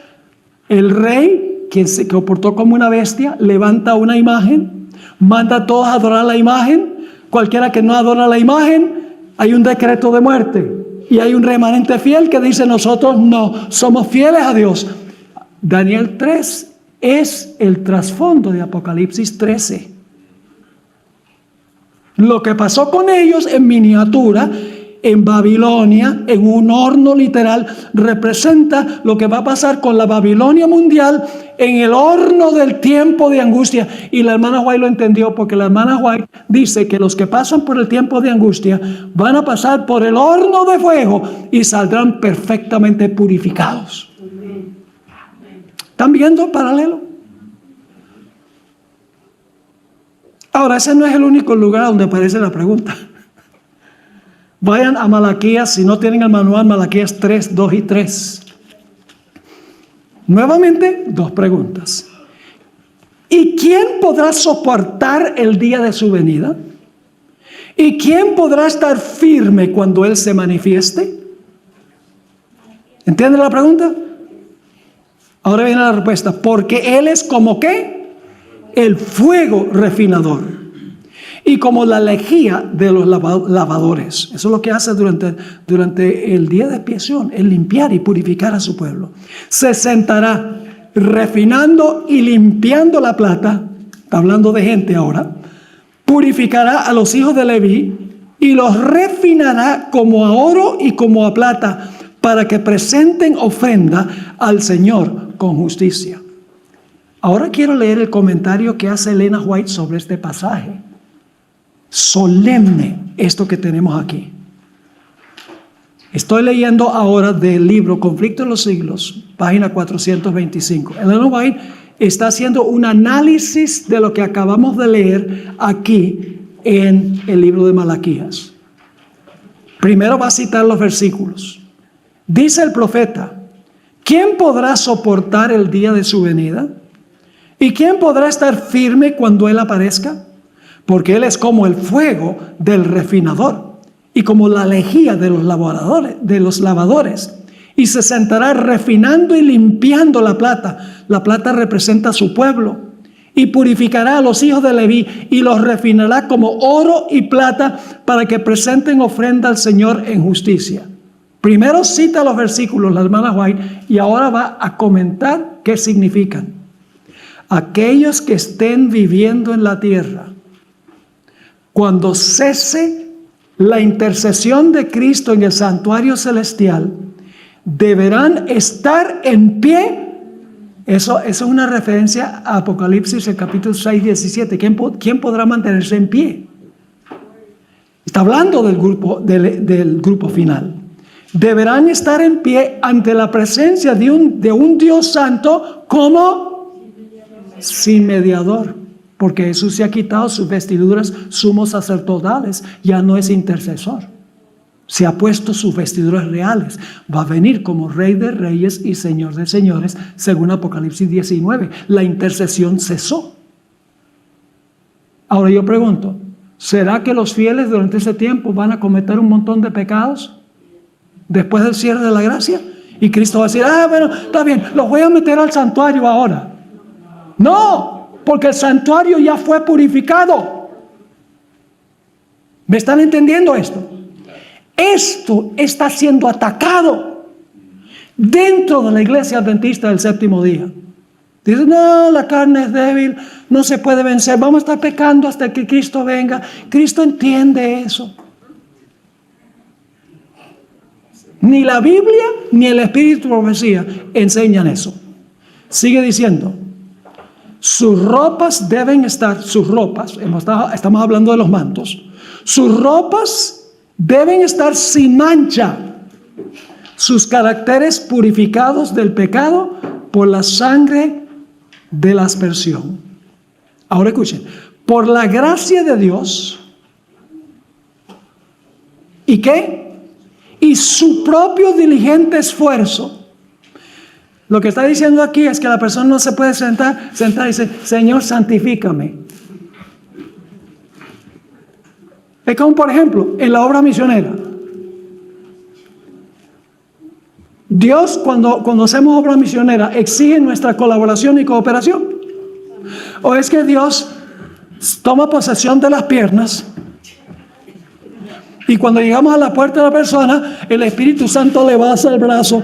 el rey, quien se comportó como una bestia, levanta una imagen, manda a todos a adorar la imagen. Cualquiera que no adora la imagen, hay un decreto de muerte. Y hay un remanente fiel que dice: nosotros no somos fieles a Dios. Daniel 3 es el trasfondo de Apocalipsis 13. Lo que pasó con ellos en miniatura, en Babilonia, en un horno literal, representa lo que va a pasar con la Babilonia mundial en el horno del tiempo de angustia. Y la hermana White lo entendió, porque la hermana White dice que los que pasan por el tiempo de angustia van a pasar por el horno de fuego y saldrán perfectamente purificados. ¿Están viendo el paralelo? Ahora, ese no es el único lugar donde aparece la pregunta. Vayan a Malaquías, si no tienen el manual, Malaquías 3, 2 y 3. Nuevamente, dos preguntas. ¿Y quién podrá soportar el día de su venida? ¿Y quién podrá estar firme cuando Él se manifieste? ¿Entienden la pregunta? Ahora viene la respuesta. Porque Él es como ¿qué? El fuego refinador. Y como la lejía de los lavadores. Eso es lo que hace durante el día de expiación, el limpiar y purificar a su pueblo. Se sentará refinando y limpiando la plata. Está hablando de gente ahora. Purificará a los hijos de Leví y los refinará como a oro y como a plata, para que presenten ofrenda al Señor con justicia. Ahora quiero leer el comentario que hace Elena White sobre este pasaje. Solemne esto que tenemos aquí. Estoy leyendo ahora del libro Conflicto en los Siglos, página 425. Elena White está haciendo un análisis de lo que acabamos de leer aquí en el libro de Malaquías. Primero va a citar los versículos. Dice el profeta: ¿quién podrá soportar el día de su venida? ¿Y quién podrá estar firme cuando Él aparezca? Porque Él es como el fuego del refinador y como la lejía de los lavadores. Y se sentará refinando y limpiando la plata. La plata representa a su pueblo. Y purificará a los hijos de Leví y los refinará como oro y plata, para que presenten ofrenda al Señor en justicia. Primero cita los versículos la hermana White y ahora va a comentar qué significan. Aquellos que estén viviendo en la tierra, cuando cese la intercesión de Cristo en el santuario celestial, deberán estar en pie. Eso es una referencia a Apocalipsis, el capítulo 6, 17. ¿Quién podrá mantenerse en pie? Está hablando del grupo final. Deberán estar en pie ante la presencia de un Dios santo como sin mediador. Porque Jesús se ha quitado sus vestiduras sumos sacerdotales, ya no es intercesor. Se ha puesto sus vestiduras reales. Va a venir como Rey de Reyes y Señor de Señores, según Apocalipsis 19. La intercesión cesó. Ahora yo pregunto, ¿será que los fieles durante ese tiempo van a cometer un montón de pecados después del cierre de la gracia? Y Cristo va a decir: bueno, está bien, los voy a meter al santuario ahora. No, porque el santuario ya fue purificado. ¿Me están entendiendo esto? Esto está siendo atacado dentro de la iglesia adventista del séptimo día. Dicen: no, la carne es débil, no se puede vencer, vamos a estar pecando hasta que Cristo venga. Cristo entiende eso. Ni la Biblia ni el Espíritu de Profecía enseñan eso. Sigue diciendo: sus ropas deben estar, estamos hablando de los mantos, sus ropas deben estar sin mancha, sus caracteres purificados del pecado por la sangre de la aspersión. Ahora escuchen: por la gracia de Dios, ¿y qué? Y su propio diligente esfuerzo. Lo que está diciendo aquí es que la persona no se puede sentar y decir: Señor, santifícame. Es como, por ejemplo, en la obra misionera. Dios, cuando hacemos obra misionera, exige nuestra colaboración y cooperación. ¿O es que Dios toma posesión de las piernas y cuando llegamos a la puerta de la persona, el Espíritu Santo le basa el brazo?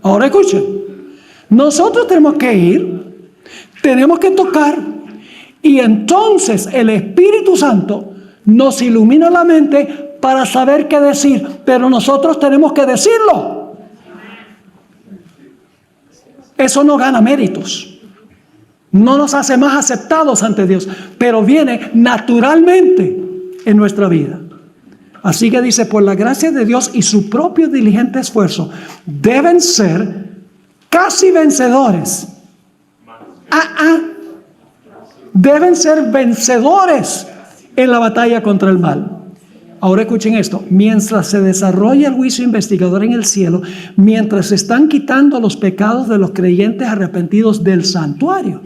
Ahora escuchen, nosotros tenemos que ir, tenemos que tocar, y entonces el Espíritu Santo nos ilumina la mente para saber qué decir, pero nosotros tenemos que decirlo. Eso no gana méritos, no nos hace más aceptados ante Dios, pero viene naturalmente en nuestra vida. Así que dice, por la gracia de Dios y su propio diligente esfuerzo, deben ser casi vencedores. Deben ser vencedores en la batalla contra el mal. Ahora escuchen esto, mientras se desarrolla el juicio investigador en el cielo, mientras se están quitando los pecados de los creyentes arrepentidos del santuario,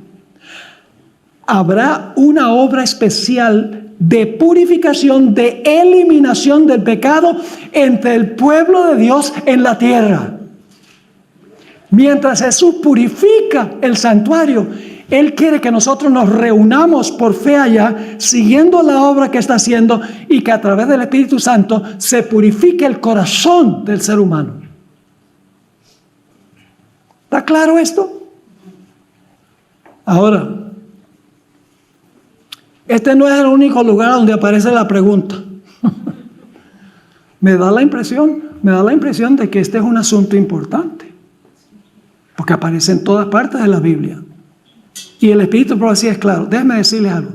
habrá una obra especial de purificación, de eliminación del pecado entre el pueblo de Dios en la tierra. Mientras Jesús purifica el santuario, Él quiere que nosotros nos reunamos por fe allá, siguiendo la obra que está haciendo, y que a través del Espíritu Santo se purifique el corazón del ser humano. ¿Está claro esto? Ahora, este no es el único lugar donde aparece la pregunta. Me da la impresión de que este es un asunto importante, porque aparece en todas partes de la Biblia. Y el Espíritu de profecía es claro. Déjenme decirles algo.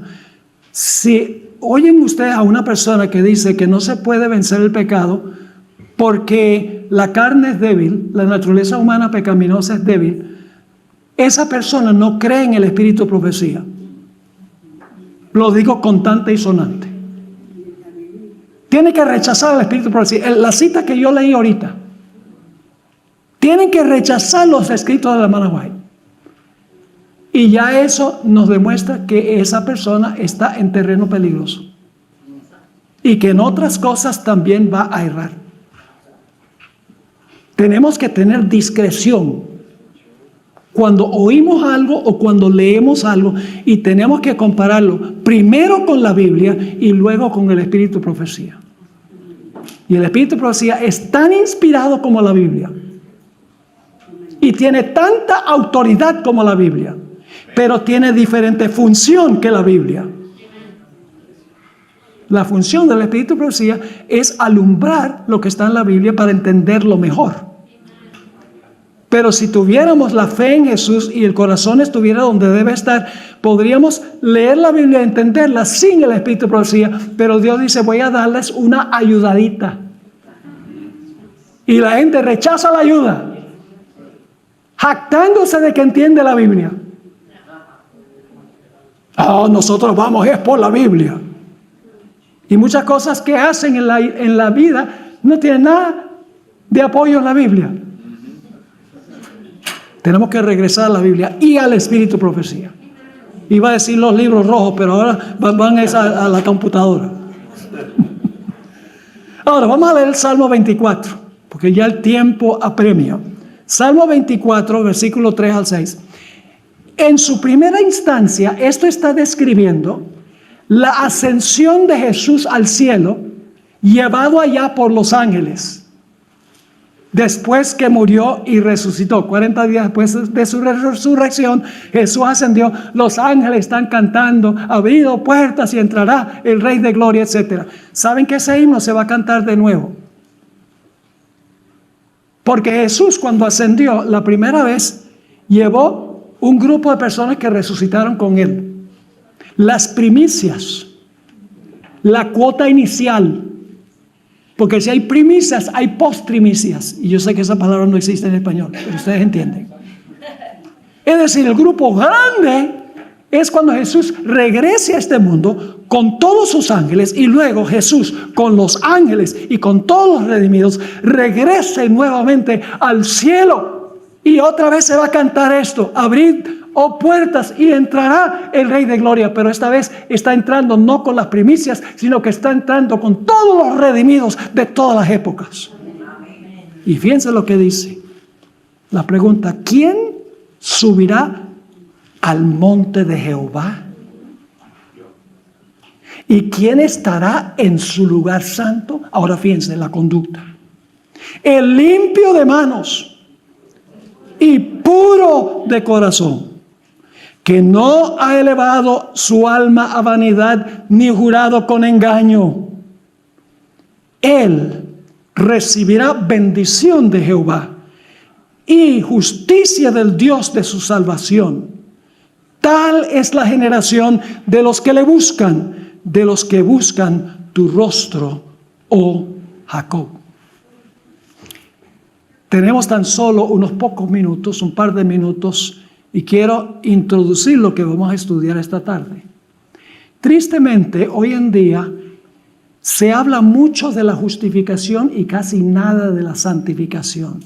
Si oyen ustedes a una persona que dice que no se puede vencer el pecado porque la carne es débil, la naturaleza humana pecaminosa es débil, esa persona no cree en el Espíritu de profecía. Lo digo contante y sonante. Tiene que rechazar el Espíritu de profecía. La cita que yo leí ahorita. Tienen que rechazar los escritos de la hermana White. Y ya eso nos demuestra que esa persona está en terreno peligroso. Y que en otras cosas también va a errar. Tenemos que tener discreción cuando oímos algo o cuando leemos algo, y tenemos que compararlo primero con la Biblia y luego con el Espíritu de profecía. Y el Espíritu de profecía es tan inspirado como la Biblia. Y tiene tanta autoridad como la Biblia. Pero tiene diferente función que la Biblia. La función del Espíritu de profecía es alumbrar lo que está en la Biblia para entenderlo mejor. Pero si tuviéramos la fe en Jesús y el corazón estuviera donde debe estar, podríamos leer la Biblia y entenderla sin el Espíritu de profecía. Pero Dios dice, voy a darles una ayudadita. Y la gente rechaza la ayuda, jactándose de que entiende la Biblia. Nosotros vamos es por la Biblia. Y muchas cosas que hacen en la vida no tienen nada de apoyo en la Biblia. Tenemos que regresar a la Biblia y al Espíritu de profecía. Iba a decir los libros rojos, pero ahora van a la computadora. Ahora vamos a leer el Salmo 24, porque ya el tiempo apremia. Salmo 24, versículo 3 al 6. En su primera instancia, esto está describiendo la ascensión de Jesús al cielo, llevado allá por los ángeles, después que murió y resucitó. 40 días después de su resurrección, Jesús ascendió, los ángeles están cantando, abrido puertas y entrará el Rey de Gloria, etc. ¿Saben que ese himno se va a cantar de nuevo? Porque Jesús, cuando ascendió la primera vez, llevó un grupo de personas que resucitaron con Él. Las primicias, la cuota inicial. Porque si hay primicias, hay postprimicias. Y yo sé que esa palabra no existe en español, pero ustedes entienden. Es decir, el grupo grande es cuando Jesús regrese a este mundo con todos sus ángeles, y luego Jesús con los ángeles y con todos los redimidos regrese nuevamente al cielo. Y otra vez se va a cantar esto: abrid, oh puertas, y entrará el Rey de Gloria. Pero esta vez está entrando no con las primicias, sino que está entrando con todos los redimidos de todas las épocas. Y fíjense lo que dice. La pregunta, ¿quién subirá al monte de Jehová? ¿Y quién estará en su lugar santo? Ahora fíjense la conducta. El limpio de manos y puro de corazón, que no ha elevado su alma a vanidad ni jurado con engaño. Él recibirá bendición de Jehová y justicia del Dios de su salvación. Tal es la generación de los que le buscan, de los que buscan tu rostro, oh Jacob. Tenemos tan solo unos pocos minutos, un par de minutos, y quiero introducir lo que vamos a estudiar esta tarde. Tristemente, hoy en día se habla mucho de la justificación y casi nada de la santificación,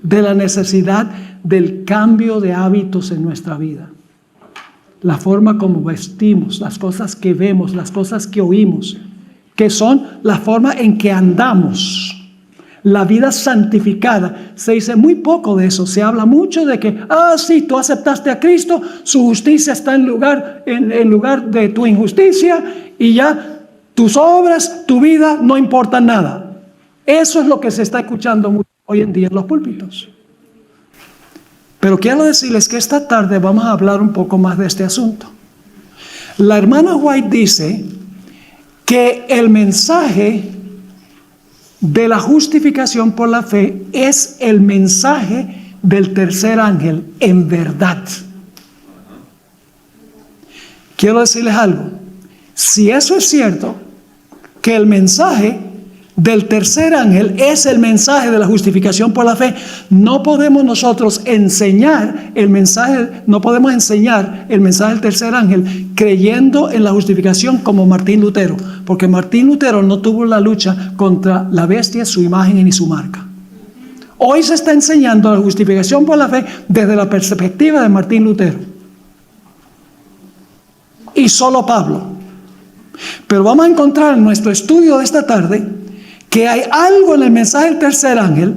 de la necesidad del cambio de hábitos en nuestra vida. La forma como vestimos, las cosas que vemos, las cosas que oímos, que son la forma en que andamos. La vida santificada, se dice muy poco de eso, se habla mucho de que, sí, tú aceptaste a Cristo, su justicia está en lugar de tu injusticia y ya tus obras, tu vida no importan nada. Eso es lo que se está escuchando mucho hoy en día en los púlpitos. Pero quiero decirles que esta tarde vamos a hablar un poco más de este asunto. La hermana White dice que el mensaje de la justificación por la fe es el mensaje del tercer ángel en verdad. Quiero decirles algo. Si eso es cierto, que el mensaje del tercer ángel es el mensaje de la justificación por la fe, no podemos nosotros enseñar el mensaje, no podemos enseñar el mensaje del tercer ángel creyendo en la justificación como Martín Lutero, porque Martín Lutero no tuvo la lucha contra la bestia, su imagen y su marca. Hoy se está enseñando la justificación por la fe desde la perspectiva de Martín Lutero y solo Pablo. Pero vamos a encontrar en nuestro estudio de esta tarde que hay algo en el mensaje del tercer ángel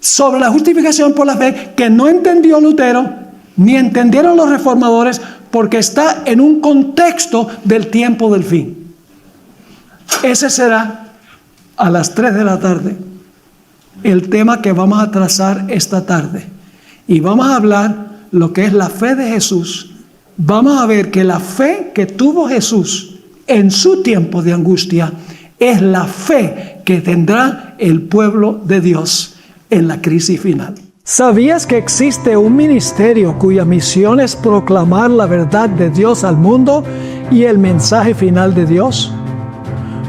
sobre la justificación por la fe que no entendió Lutero ni entendieron los reformadores, porque está en un contexto del tiempo del fin. Ese será a las 3 de la tarde el tema que vamos a trazar esta tarde, y vamos a hablar lo que es la fe de Jesús. Vamos a ver que la fe que tuvo Jesús en su tiempo de angustia es la fe que tendrá el pueblo de Dios en la crisis final. ¿Sabías que existe un ministerio cuya misión es proclamar la verdad de Dios al mundo y el mensaje final de Dios?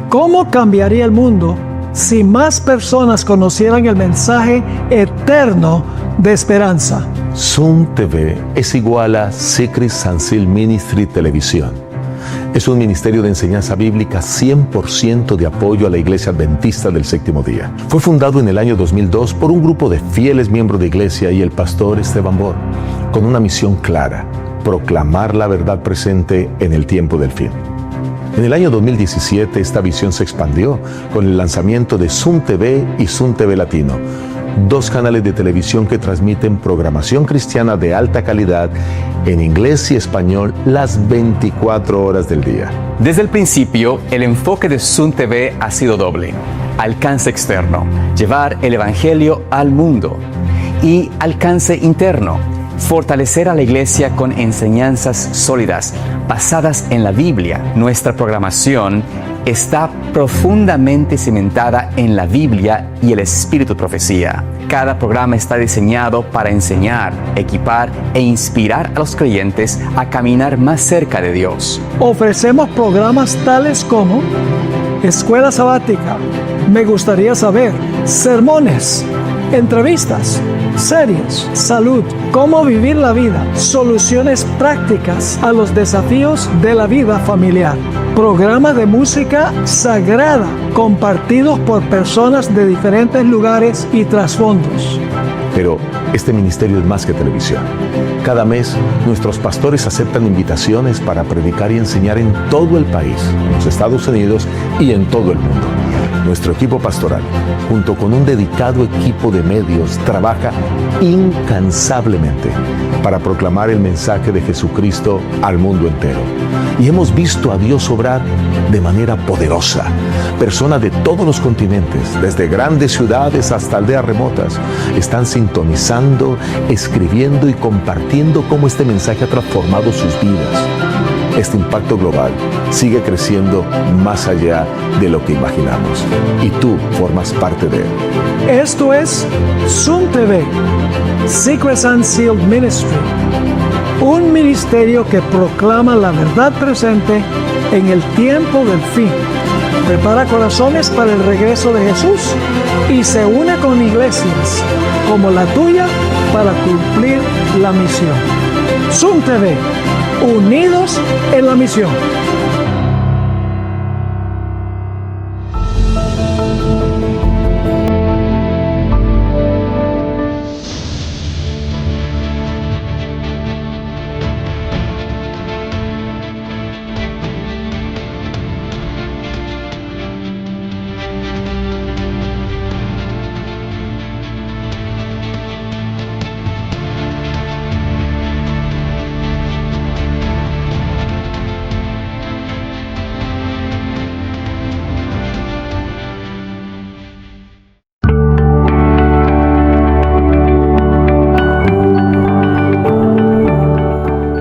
¿Cómo cambiaría el mundo si más personas conocieran el mensaje eterno de esperanza? Zoom TV es igual a Secret San Sil Ministry Televisión. Es un ministerio de enseñanza bíblica 100% de apoyo a la Iglesia Adventista del Séptimo Día. Fue fundado en el año 2002 por un grupo de fieles miembros de iglesia y el pastor Esteban Bor, con una misión clara: proclamar la verdad presente en el tiempo del fin. En el año 2017 esta visión se expandió con el lanzamiento de Zoom TV y Zoom TV Latino, 2 canales de televisión que transmiten programación cristiana de alta calidad en inglés y español las 24 horas del día. Desde el principio, el enfoque de Zoom TV ha sido doble: alcance externo, llevar el evangelio al mundo, y alcance interno, fortalecer a la iglesia con enseñanzas sólidas basadas en la Biblia. Nuestra programación está profundamente cimentada en la Biblia y el espíritu de profecía. Cada programa está diseñado para enseñar, equipar e inspirar a los creyentes a caminar más cerca de Dios. Ofrecemos programas tales como Escuela Sabática, Me Gustaría Saber, sermones, entrevistas, series, salud, cómo vivir la vida, soluciones prácticas a los desafíos de la vida familiar, programas de música sagrada compartidos por personas de diferentes lugares y trasfondos. Pero este ministerio es más que televisión. Cada mes, nuestros pastores aceptan invitaciones para predicar y enseñar en todo el país, en los Estados Unidos y en todo el mundo. Nuestro equipo pastoral, junto con un dedicado equipo de medios, trabaja incansablemente para proclamar el mensaje de Jesucristo al mundo entero. Y hemos visto a Dios obrar de manera poderosa. Personas de todos los continentes, desde grandes ciudades hasta aldeas remotas, están sintonizando, escribiendo y compartiendo cómo este mensaje ha transformado sus vidas. Este impacto global sigue creciendo más allá de lo que imaginamos. Y tú formas parte de él. Esto es Zoom TV, Secrets Unsealed Ministry, un ministerio que proclama la verdad presente en el tiempo del fin. Prepara corazones para el regreso de Jesús y se une con iglesias como la tuya para cumplir la misión. Zoom TV, unidos en la misión.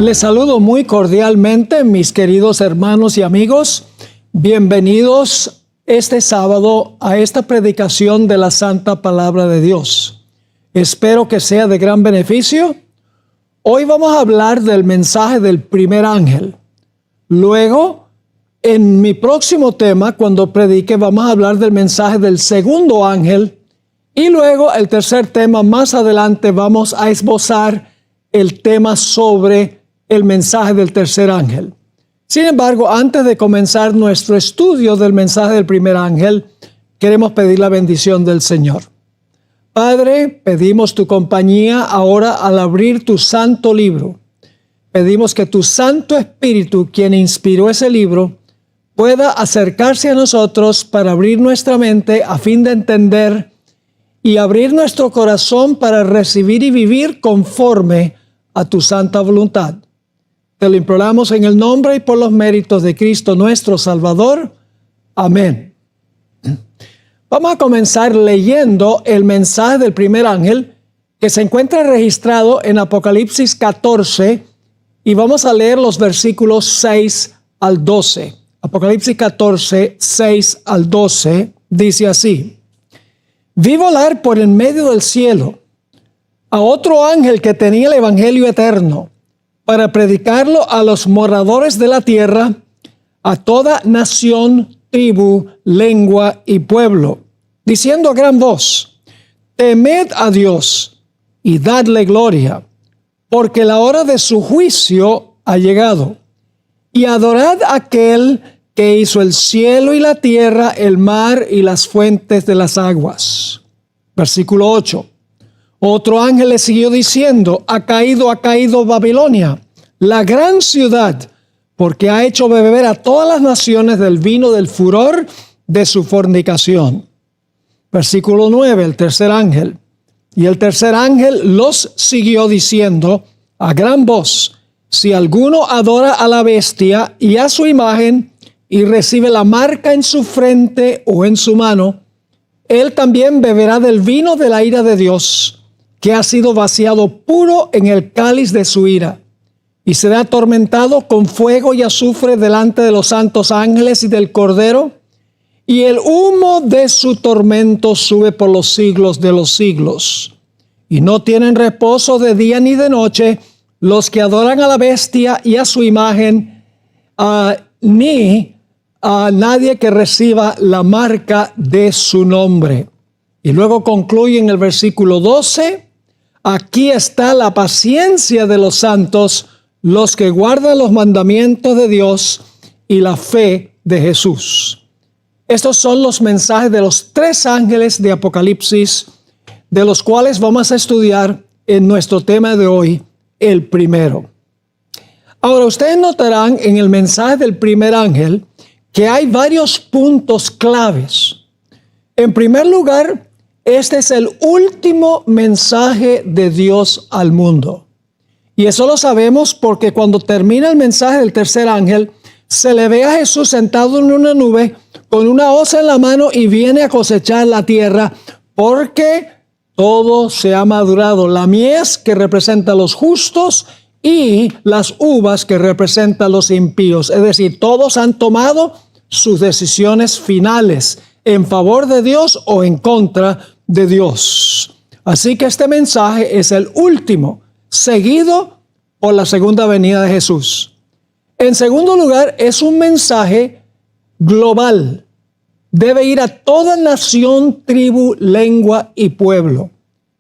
Les saludo muy cordialmente, mis queridos hermanos y amigos. Bienvenidos este sábado a esta predicación de la Santa Palabra de Dios. Espero que sea de gran beneficio. Hoy vamos a hablar del mensaje del primer ángel. Luego, en mi próximo tema, cuando predique, vamos a hablar del mensaje del segundo ángel. Y luego, el tercer tema, más adelante, vamos a esbozar el tema sobre el mensaje del tercer ángel. Sin embargo, antes de comenzar nuestro estudio del mensaje del primer ángel, queremos pedir la bendición del Señor. Padre, pedimos tu compañía ahora al abrir tu santo libro. Pedimos que tu Santo Espíritu, quien inspiró ese libro, pueda acercarse a nosotros para abrir nuestra mente a fin de entender y abrir nuestro corazón para recibir y vivir conforme a tu santa voluntad. Te lo imploramos en el nombre y por los méritos de Cristo nuestro Salvador. Amén. Vamos a comenzar leyendo el mensaje del primer ángel que se encuentra registrado en Apocalipsis 14 y vamos a leer los versículos 6 al 12. Apocalipsis 14, 6 al 12 dice así: Vi volar por en medio del cielo a otro ángel que tenía el evangelio eterno, para predicarlo a los moradores de la tierra, a toda nación, tribu, lengua y pueblo, diciendo a gran voz: Temed a Dios y dadle gloria, porque la hora de su juicio ha llegado. Y adorad a aquel que hizo el cielo y la tierra, el mar y las fuentes de las aguas. Versículo 8. Otro ángel le siguió diciendo: ha caído Babilonia, la gran ciudad, porque ha hecho beber a todas las naciones del vino del furor de su fornicación. Versículo 9, el tercer ángel. Y el tercer ángel los siguió diciendo a gran voz: si alguno adora a la bestia y a su imagen, y recibe la marca en su frente o en su mano, él también beberá del vino de la ira de Dios, que ha sido vaciado puro en el cáliz de su ira, y será atormentado con fuego y azufre delante de los santos ángeles y del Cordero, y el humo de su tormento sube por los siglos de los siglos. Y no tienen reposo de día ni de noche los que adoran a la bestia y a su imagen, ni a nadie que reciba la marca de su nombre. Y luego concluye en el versículo 12: aquí está la paciencia de los santos, los que guardan los mandamientos de Dios y la fe de Jesús. Estos son los mensajes de los tres ángeles de Apocalipsis. de los cuales vamos a estudiar en nuestro tema de hoy, el primero. Ahora, ustedes notarán en el mensaje del primer ángel que hay varios puntos claves. En primer lugar, este es el último mensaje de Dios al mundo. Y eso lo sabemos porque cuando termina el mensaje del tercer ángel, se le ve a Jesús sentado en una nube con una hoz en la mano y viene a cosechar la tierra porque todo se ha madurado. La mies que representa a los justos y las uvas que representan a los impíos. Es decir, todos han tomado sus decisiones finales en favor de Dios o en contra de Dios. Así que este mensaje es el último, seguido por la segunda venida de Jesús. En segundo lugar, es un mensaje global. Debe ir a toda nación, tribu, lengua y pueblo.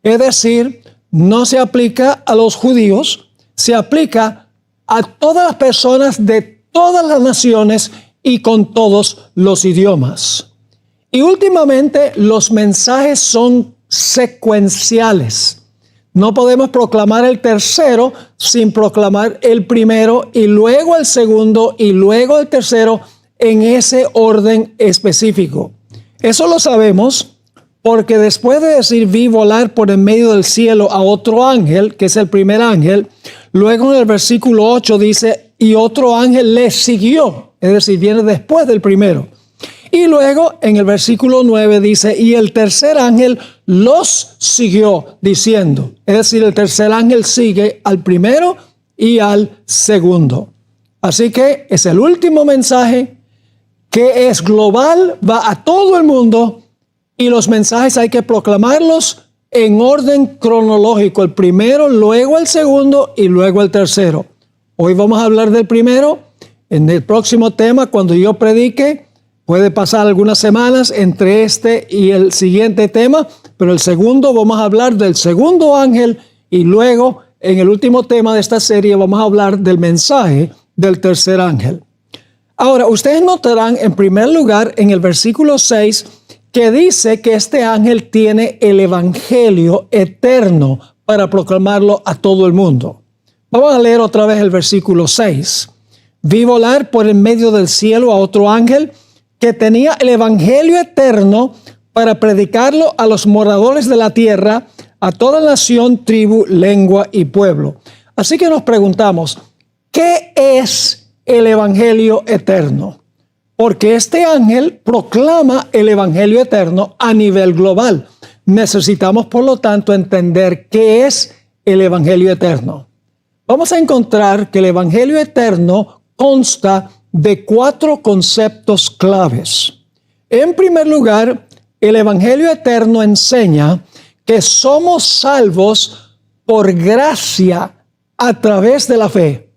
Es decir, no se aplica a los judíos, se aplica a todas las personas de todas las naciones y con todos los idiomas. Y últimamente los mensajes son secuenciales. No podemos proclamar el tercero sin proclamar el primero y luego el segundo y luego el tercero en ese orden específico. Eso lo sabemos porque después de decir vi volar por en medio del cielo a otro ángel, que es el primer ángel, luego en el versículo 8 dice y otro ángel le siguió, es decir, viene después del primero. Y luego en el versículo 9 dice, y el tercer ángel los siguió diciendo. Es decir, el tercer ángel sigue al primero y al segundo. Así que es el último mensaje que es global, va a todo el mundo y los mensajes hay que proclamarlos en orden cronológico. El primero, luego el segundo y luego el tercero. Hoy vamos a hablar del primero. En el próximo tema, cuando yo predique, puede pasar algunas semanas entre este y el siguiente tema, pero el segundo vamos a hablar del segundo ángel y luego en el último tema de esta serie vamos a hablar del mensaje del tercer ángel. Ahora, ustedes notarán en primer lugar en el versículo 6 que dice que este ángel tiene el evangelio eterno para proclamarlo a todo el mundo. Vamos a leer otra vez el versículo 6. Vi volar por en medio del cielo a otro ángel que tenía el evangelio eterno para predicarlo a los moradores de la tierra, a toda nación, tribu, lengua y pueblo. Así que nos preguntamos, ¿qué es el evangelio eterno? Porque este ángel proclama el evangelio eterno a nivel global. Necesitamos, por lo tanto, entender qué es el evangelio eterno. Vamos a encontrar que el evangelio eterno consta de 4 conceptos claves. En primer lugar, el evangelio eterno enseña que somos salvos por gracia a través de la fe.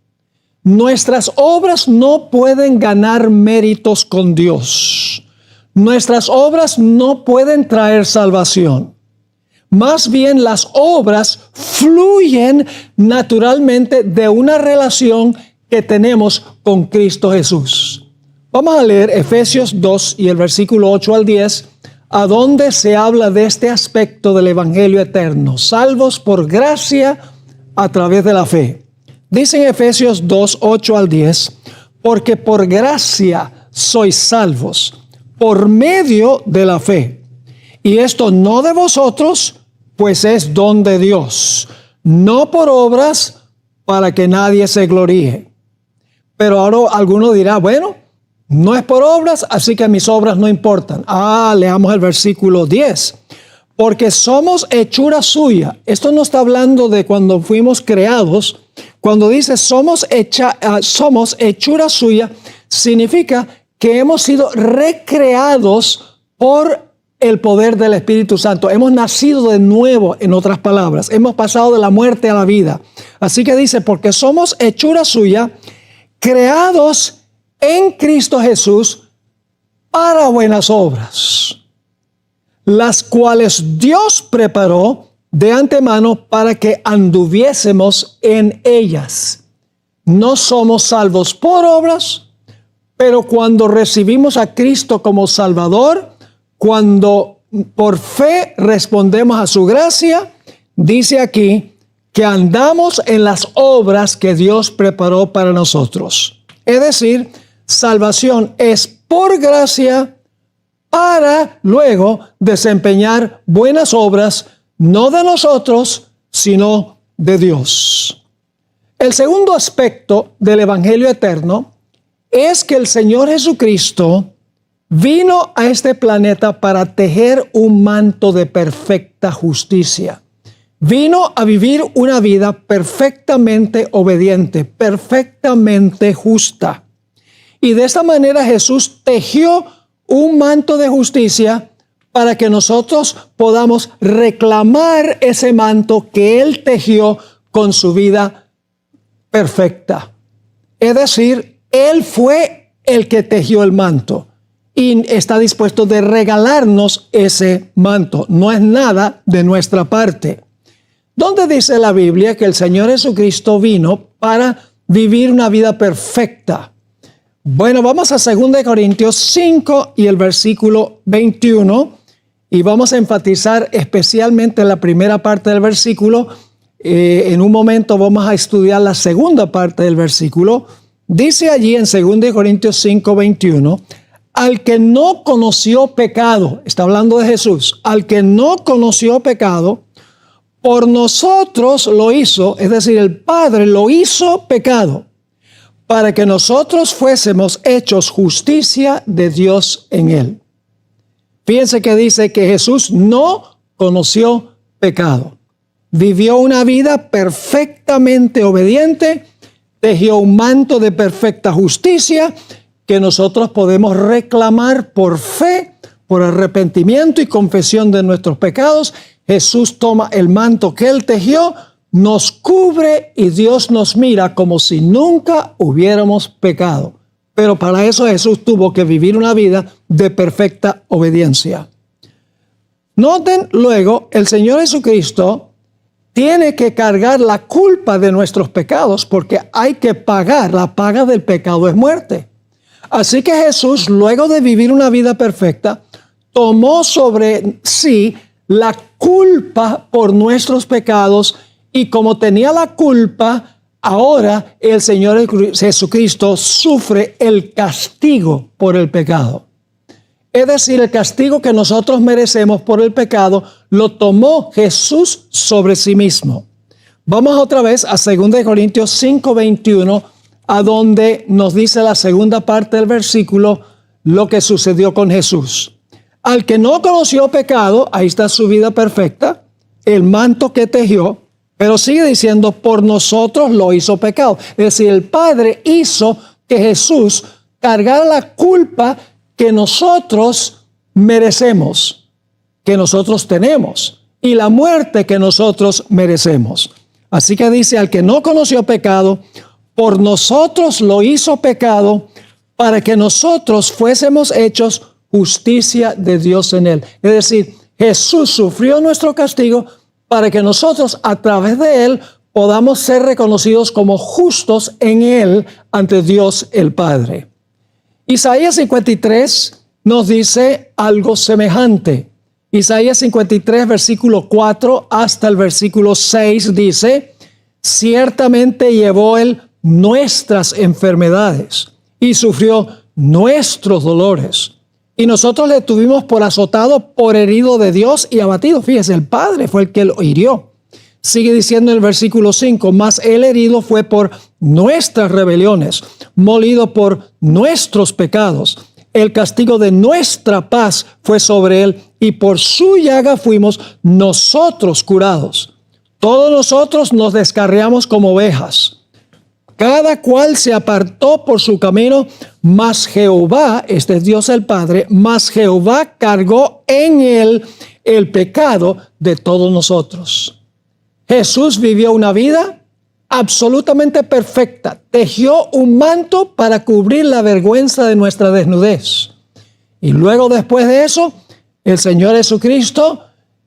Nuestras obras no pueden ganar méritos con Dios. Nuestras obras no pueden traer salvación. Más bien las obras fluyen naturalmente de una relación que tenemos con Cristo Jesús. Vamos a leer Efesios 2 y el versículo 8 al 10, a donde se habla de este aspecto del evangelio eterno, salvos por gracia a través de la fe. Dice en Efesios 2, 8 al 10, porque por gracia sois salvos, por medio de la fe. Y esto no de vosotros, pues es don de Dios, no por obras para que nadie se gloríe. Pero ahora alguno dirá, bueno, no es por obras, así que mis obras no importan. Leamos el versículo 10. Porque somos hechura suya. Esto no está hablando de cuando fuimos creados. Cuando dice somos hechura suya, significa que hemos sido recreados por el poder del Espíritu Santo. Hemos nacido de nuevo, en otras palabras. Hemos pasado de la muerte a la vida. Así que dice, porque somos hechura suya, creados en Cristo Jesús para buenas obras, las cuales Dios preparó de antemano para que anduviésemos en ellas. No somos salvos por obras, pero cuando recibimos a Cristo como Salvador, cuando por fe respondemos a su gracia, dice aquí que andamos en las obras que Dios preparó para nosotros. Es decir, salvación es por gracia para luego desempeñar buenas obras, no de nosotros, sino de Dios. El segundo aspecto del Evangelio eterno es que el Señor Jesucristo vino a este planeta para tejer un manto de perfecta justicia. Vino a vivir una vida perfectamente obediente, perfectamente justa. Y de esta manera Jesús tejió un manto de justicia para que nosotros podamos reclamar ese manto que Él tejió con su vida perfecta. Es decir, Él fue el que tejió el manto y está dispuesto de regalarnos ese manto. No es nada de nuestra parte. ¿Dónde dice la Biblia que el Señor Jesucristo vino para vivir una vida perfecta? Bueno, vamos a 2 Corintios 5 y el versículo 21 y vamos a enfatizar especialmente la primera parte del versículo. En un momento vamos a estudiar la segunda parte del versículo. Dice allí en 2 Corintios 5, 21, al que no conoció pecado, está hablando de Jesús, al que no conoció pecado, por nosotros lo hizo, es decir, el Padre lo hizo pecado, para que nosotros fuésemos hechos justicia de Dios en él. Fíjense que dice que Jesús no conoció pecado. Vivió una vida perfectamente obediente, tejió un manto de perfecta justicia que nosotros podemos reclamar por fe, por arrepentimiento y confesión de nuestros pecados. Jesús toma el manto que Él tejió, nos cubre y Dios nos mira como si nunca hubiéramos pecado. Pero para eso Jesús tuvo que vivir una vida de perfecta obediencia. Noten luego, el Señor Jesucristo tiene que cargar la culpa de nuestros pecados porque hay que pagar. La paga del pecado es muerte. Así que Jesús, luego de vivir una vida perfecta, tomó sobre sí la culpa por nuestros pecados y como tenía la culpa, ahora el Señor Jesucristo sufre el castigo por el pecado. Es decir, el castigo que nosotros merecemos por el pecado lo tomó Jesús sobre sí mismo. Vamos otra vez a 2 Corintios 5, 21, a donde nos dice la segunda parte del versículo lo que sucedió con Jesús. Al que no conoció pecado, ahí está su vida perfecta, el manto que tejió, pero sigue diciendo, por nosotros lo hizo pecado. Es decir, el Padre hizo que Jesús cargara la culpa que nosotros merecemos, que nosotros tenemos, y la muerte que nosotros merecemos. Así que dice, al que no conoció pecado, por nosotros lo hizo pecado, para que nosotros fuésemos hechos justicia de Dios en él. Es decir, Jesús sufrió nuestro castigo para que nosotros a través de él podamos ser reconocidos como justos en él ante Dios el Padre. Isaías 53 nos dice algo semejante. Isaías 53, versículo 4 hasta el versículo 6 dice, ciertamente llevó él nuestras enfermedades y sufrió nuestros dolores. Y nosotros le tuvimos por azotado, por herido de Dios y abatido. Fíjese, el Padre fue el que lo hirió. Sigue diciendo en el versículo 5, mas el herido fue por nuestras rebeliones, molido por nuestros pecados. El castigo de nuestra paz fue sobre él, y por su llaga fuimos nosotros curados. Todos nosotros nos descarriamos como ovejas. Cada cual se apartó por su camino, mas Jehová, este es Dios el Padre, mas Jehová cargó en él el pecado de todos nosotros. Jesús vivió una vida absolutamente perfecta. Tejió un manto para cubrir la vergüenza de nuestra desnudez. Y luego, después de eso, el Señor Jesucristo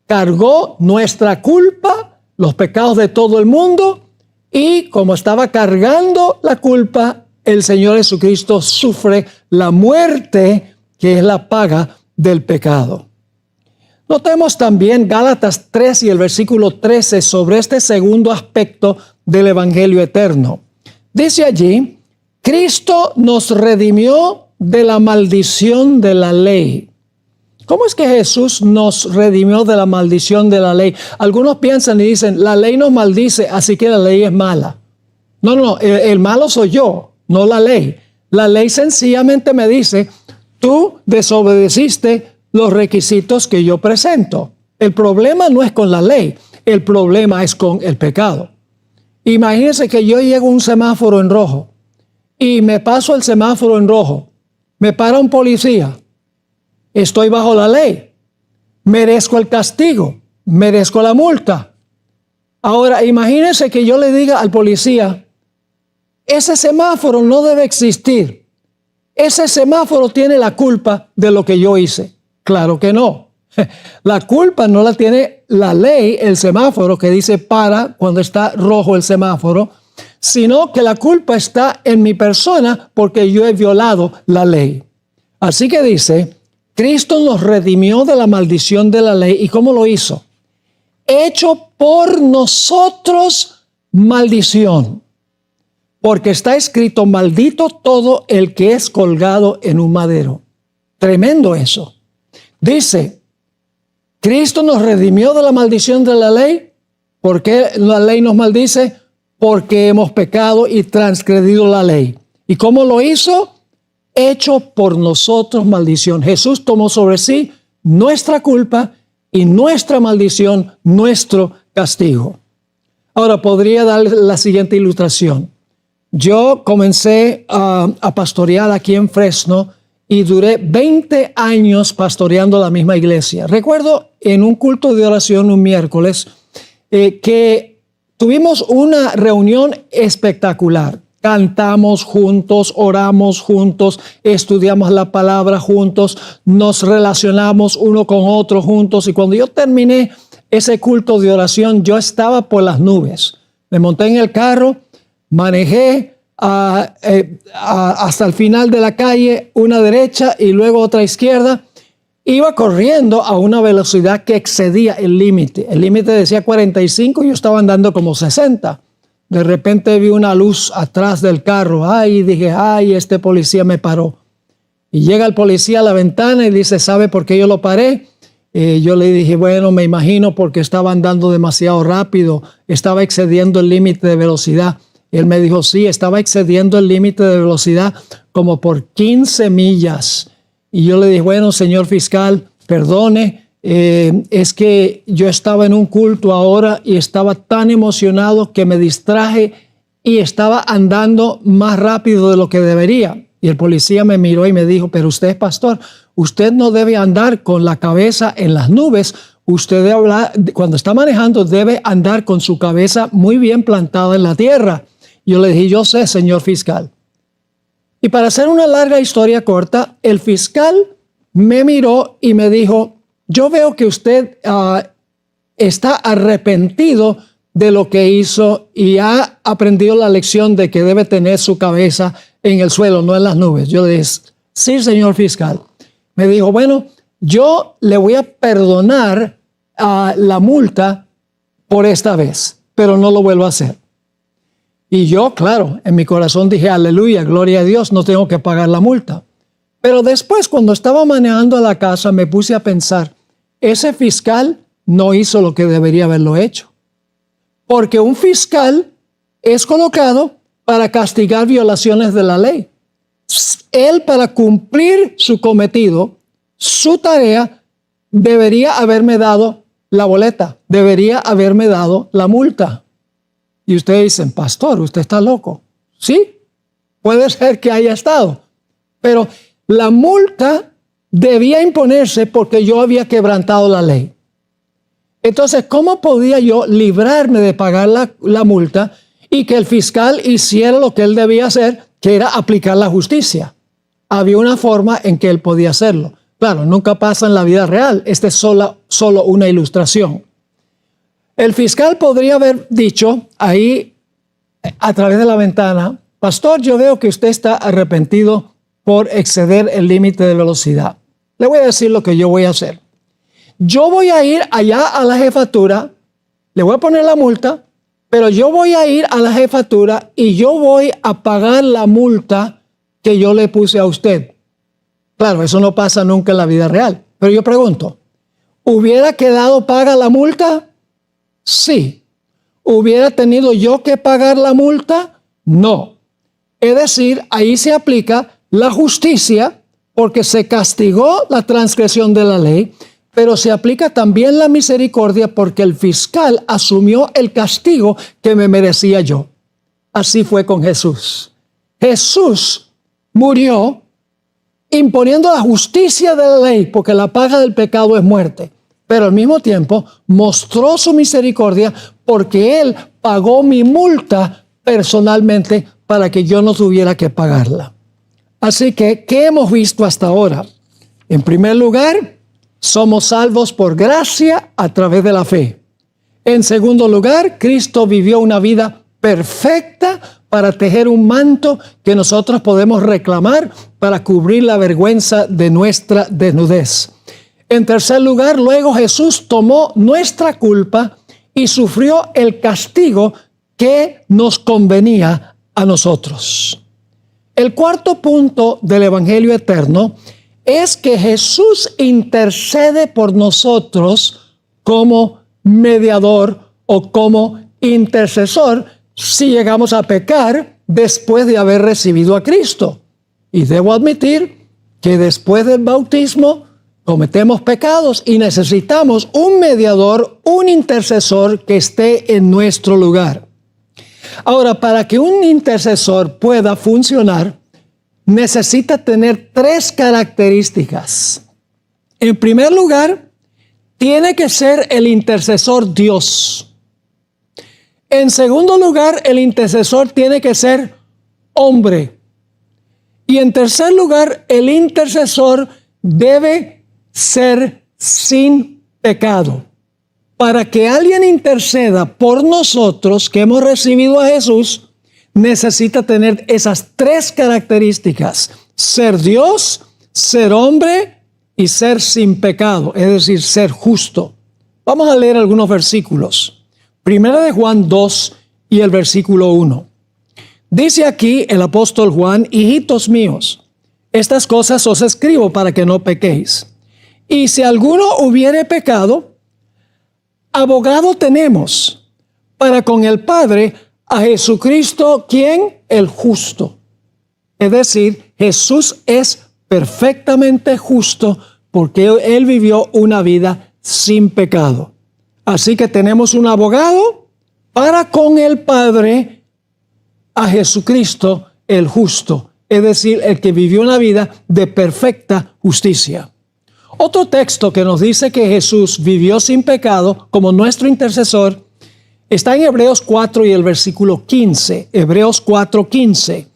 cargó nuestra culpa, los pecados de todo el mundo, y como estaba cargando la culpa, el Señor Jesucristo sufre la muerte, que es la paga del pecado. Notemos también Gálatas 3 y el versículo 13 sobre este segundo aspecto del Evangelio eterno. Dice allí, Cristo nos redimió de la maldición de la ley. ¿Cómo es que Jesús nos redimió de la maldición de la ley? Algunos piensan y dicen, la ley nos maldice, así que la ley es mala. No, el malo soy yo, no la ley. La ley sencillamente me dice, tú desobedeciste los requisitos que yo presento. El problema no es con la ley, el problema es con el pecado. Imagínense que yo llego a un semáforo en rojo y me paso el semáforo en rojo. Me para un policía. Estoy bajo la ley. Merezco el castigo. Merezco la multa. Ahora, imagínense que yo le diga al policía, ese semáforo no debe existir. Ese semáforo tiene la culpa de lo que yo hice. Claro que no. La culpa no la tiene la ley, el semáforo que dice para cuando está rojo el semáforo, sino que la culpa está en mi persona porque yo he violado la ley. Así que dice, Cristo nos redimió de la maldición de la ley. ¿Y cómo lo hizo? Hecho por nosotros maldición. Porque está escrito, maldito todo el que es colgado en un madero. Tremendo eso. Dice, Cristo nos redimió de la maldición de la ley. ¿Por qué la ley nos maldice? Porque hemos pecado y transgredido la ley. ¿Y cómo lo hizo? Hecho por nosotros maldición. Jesús tomó sobre sí nuestra culpa y nuestra maldición, nuestro castigo. Ahora, podría dar la siguiente ilustración. Yo comencé a pastorear aquí en Fresno y duré 20 años pastoreando la misma iglesia. Recuerdo en un culto de oración un miércoles que tuvimos una reunión espectacular. Cantamos juntos, oramos juntos, estudiamos la palabra juntos, nos relacionamos uno con otro juntos. Y cuando yo terminé ese culto de oración, yo estaba por las nubes. Me monté en el carro, manejé hasta el final de la calle, una derecha y luego otra izquierda. Iba corriendo a una velocidad que excedía el límite. El límite decía 45 y yo estaba andando como 60. De repente vi una luz atrás del carro. Dije, este policía me paró. Y llega el policía a la ventana y dice, ¿sabe por qué yo lo paré? Yo le dije, bueno, me imagino porque estaba andando demasiado rápido. Estaba excediendo el límite de velocidad. Él me dijo, sí, estaba excediendo el límite de velocidad como por 15 millas. Y yo le dije, bueno, señor fiscal, perdone. Es que yo estaba en un culto ahora y estaba tan emocionado que me distraje y estaba andando más rápido de lo que debería. Y el policía me miró y me dijo, pero usted es pastor, usted no debe andar con la cabeza en las nubes. Usted debe hablar, cuando está manejando debe andar con su cabeza muy bien plantada en la tierra. Yo le dije, yo sé, señor fiscal. Y para hacer una larga historia corta, el fiscal me miró y me dijo, yo veo que usted está arrepentido de lo que hizo y ha aprendido la lección de que debe tener su cabeza en el suelo, no en las nubes. Yo le dije, sí, señor fiscal. Me dijo, bueno, yo le voy a perdonar la multa por esta vez, pero no lo vuelvo a hacer. Y yo, claro, en mi corazón dije, aleluya, gloria a Dios, no tengo que pagar la multa. Pero después, cuando estaba manejando a la casa, me puse a pensar, ese fiscal no hizo lo que debería haberlo hecho. Porque un fiscal es colocado para castigar violaciones de la ley. Él, para cumplir su cometido, su tarea, debería haberme dado la boleta, debería haberme dado la multa. Y ustedes dicen, pastor, usted está loco. Sí, puede ser que haya estado, pero la multa debía imponerse porque yo había quebrantado la ley. Entonces, ¿cómo podía yo librarme de pagar la multa y que el fiscal hiciera lo que él debía hacer, que era aplicar la justicia? Había una forma en que él podía hacerlo. Claro, nunca pasa en la vida real. Esta es solo una ilustración. El fiscal podría haber dicho ahí a través de la ventana, pastor, yo veo que usted está arrepentido por exceder el límite de velocidad. Le voy a decir lo que yo voy a hacer. yo voy a ir allá a la jefatura, le voy a poner la multa, pero yo voy a ir a la jefatura y yo voy a pagar la multa que yo le puse a usted. Claro, eso no pasa nunca en la vida real. Pero yo pregunto, ¿hubiera quedado paga la multa? Sí. ¿Hubiera tenido yo que pagar la multa? No. Es decir, ahí se aplica la justicia porque se castigó la transgresión de la ley, pero se aplica también la misericordia porque el fiscal asumió el castigo que me merecía yo. Así fue con Jesús. Jesús murió imponiendo la justicia de la ley porque la paga del pecado es muerte. Pero al mismo tiempo mostró su misericordia porque Él pagó mi multa personalmente para que yo no tuviera que pagarla. Así que, ¿qué hemos visto hasta ahora? En primer lugar, somos salvos por gracia a través de la fe. En segundo lugar, Cristo vivió una vida perfecta para tejer un manto que nosotros podemos reclamar para cubrir la vergüenza de nuestra desnudez. En tercer lugar, luego Jesús tomó nuestra culpa y sufrió el castigo que nos convenía a nosotros. El cuarto punto del Evangelio eterno es que Jesús intercede por nosotros como mediador o como intercesor si llegamos a pecar después de haber recibido a Cristo. Y debo admitir que después del bautismo cometemos pecados y necesitamos un mediador, un intercesor que esté en nuestro lugar. Ahora, para que un intercesor pueda funcionar, necesita tener tres características. En primer lugar, tiene que ser el intercesor Dios. En segundo lugar, el intercesor tiene que ser hombre. Y en tercer lugar, el intercesor debe ser sin pecado. Para que alguien interceda por nosotros que hemos recibido a Jesús, necesita tener esas tres características: ser Dios, ser hombre y ser sin pecado, es decir, ser justo. Vamos a leer algunos versículos. Primera de Juan 2 y el versículo 1. Dice aquí el apóstol Juan: hijitos míos, estas cosas os escribo para que no pequéis. Y si alguno hubiere pecado, abogado tenemos para con el Padre a Jesucristo, ¿quién? El justo. Es decir, Jesús es perfectamente justo porque Él vivió una vida sin pecado. Así que tenemos un abogado para con el Padre a Jesucristo, el justo. Es decir, el que vivió una vida de perfecta justicia. Otro texto que nos dice que Jesús vivió sin pecado como nuestro intercesor está en Hebreos 4 y el versículo 15. Hebreos 4:15,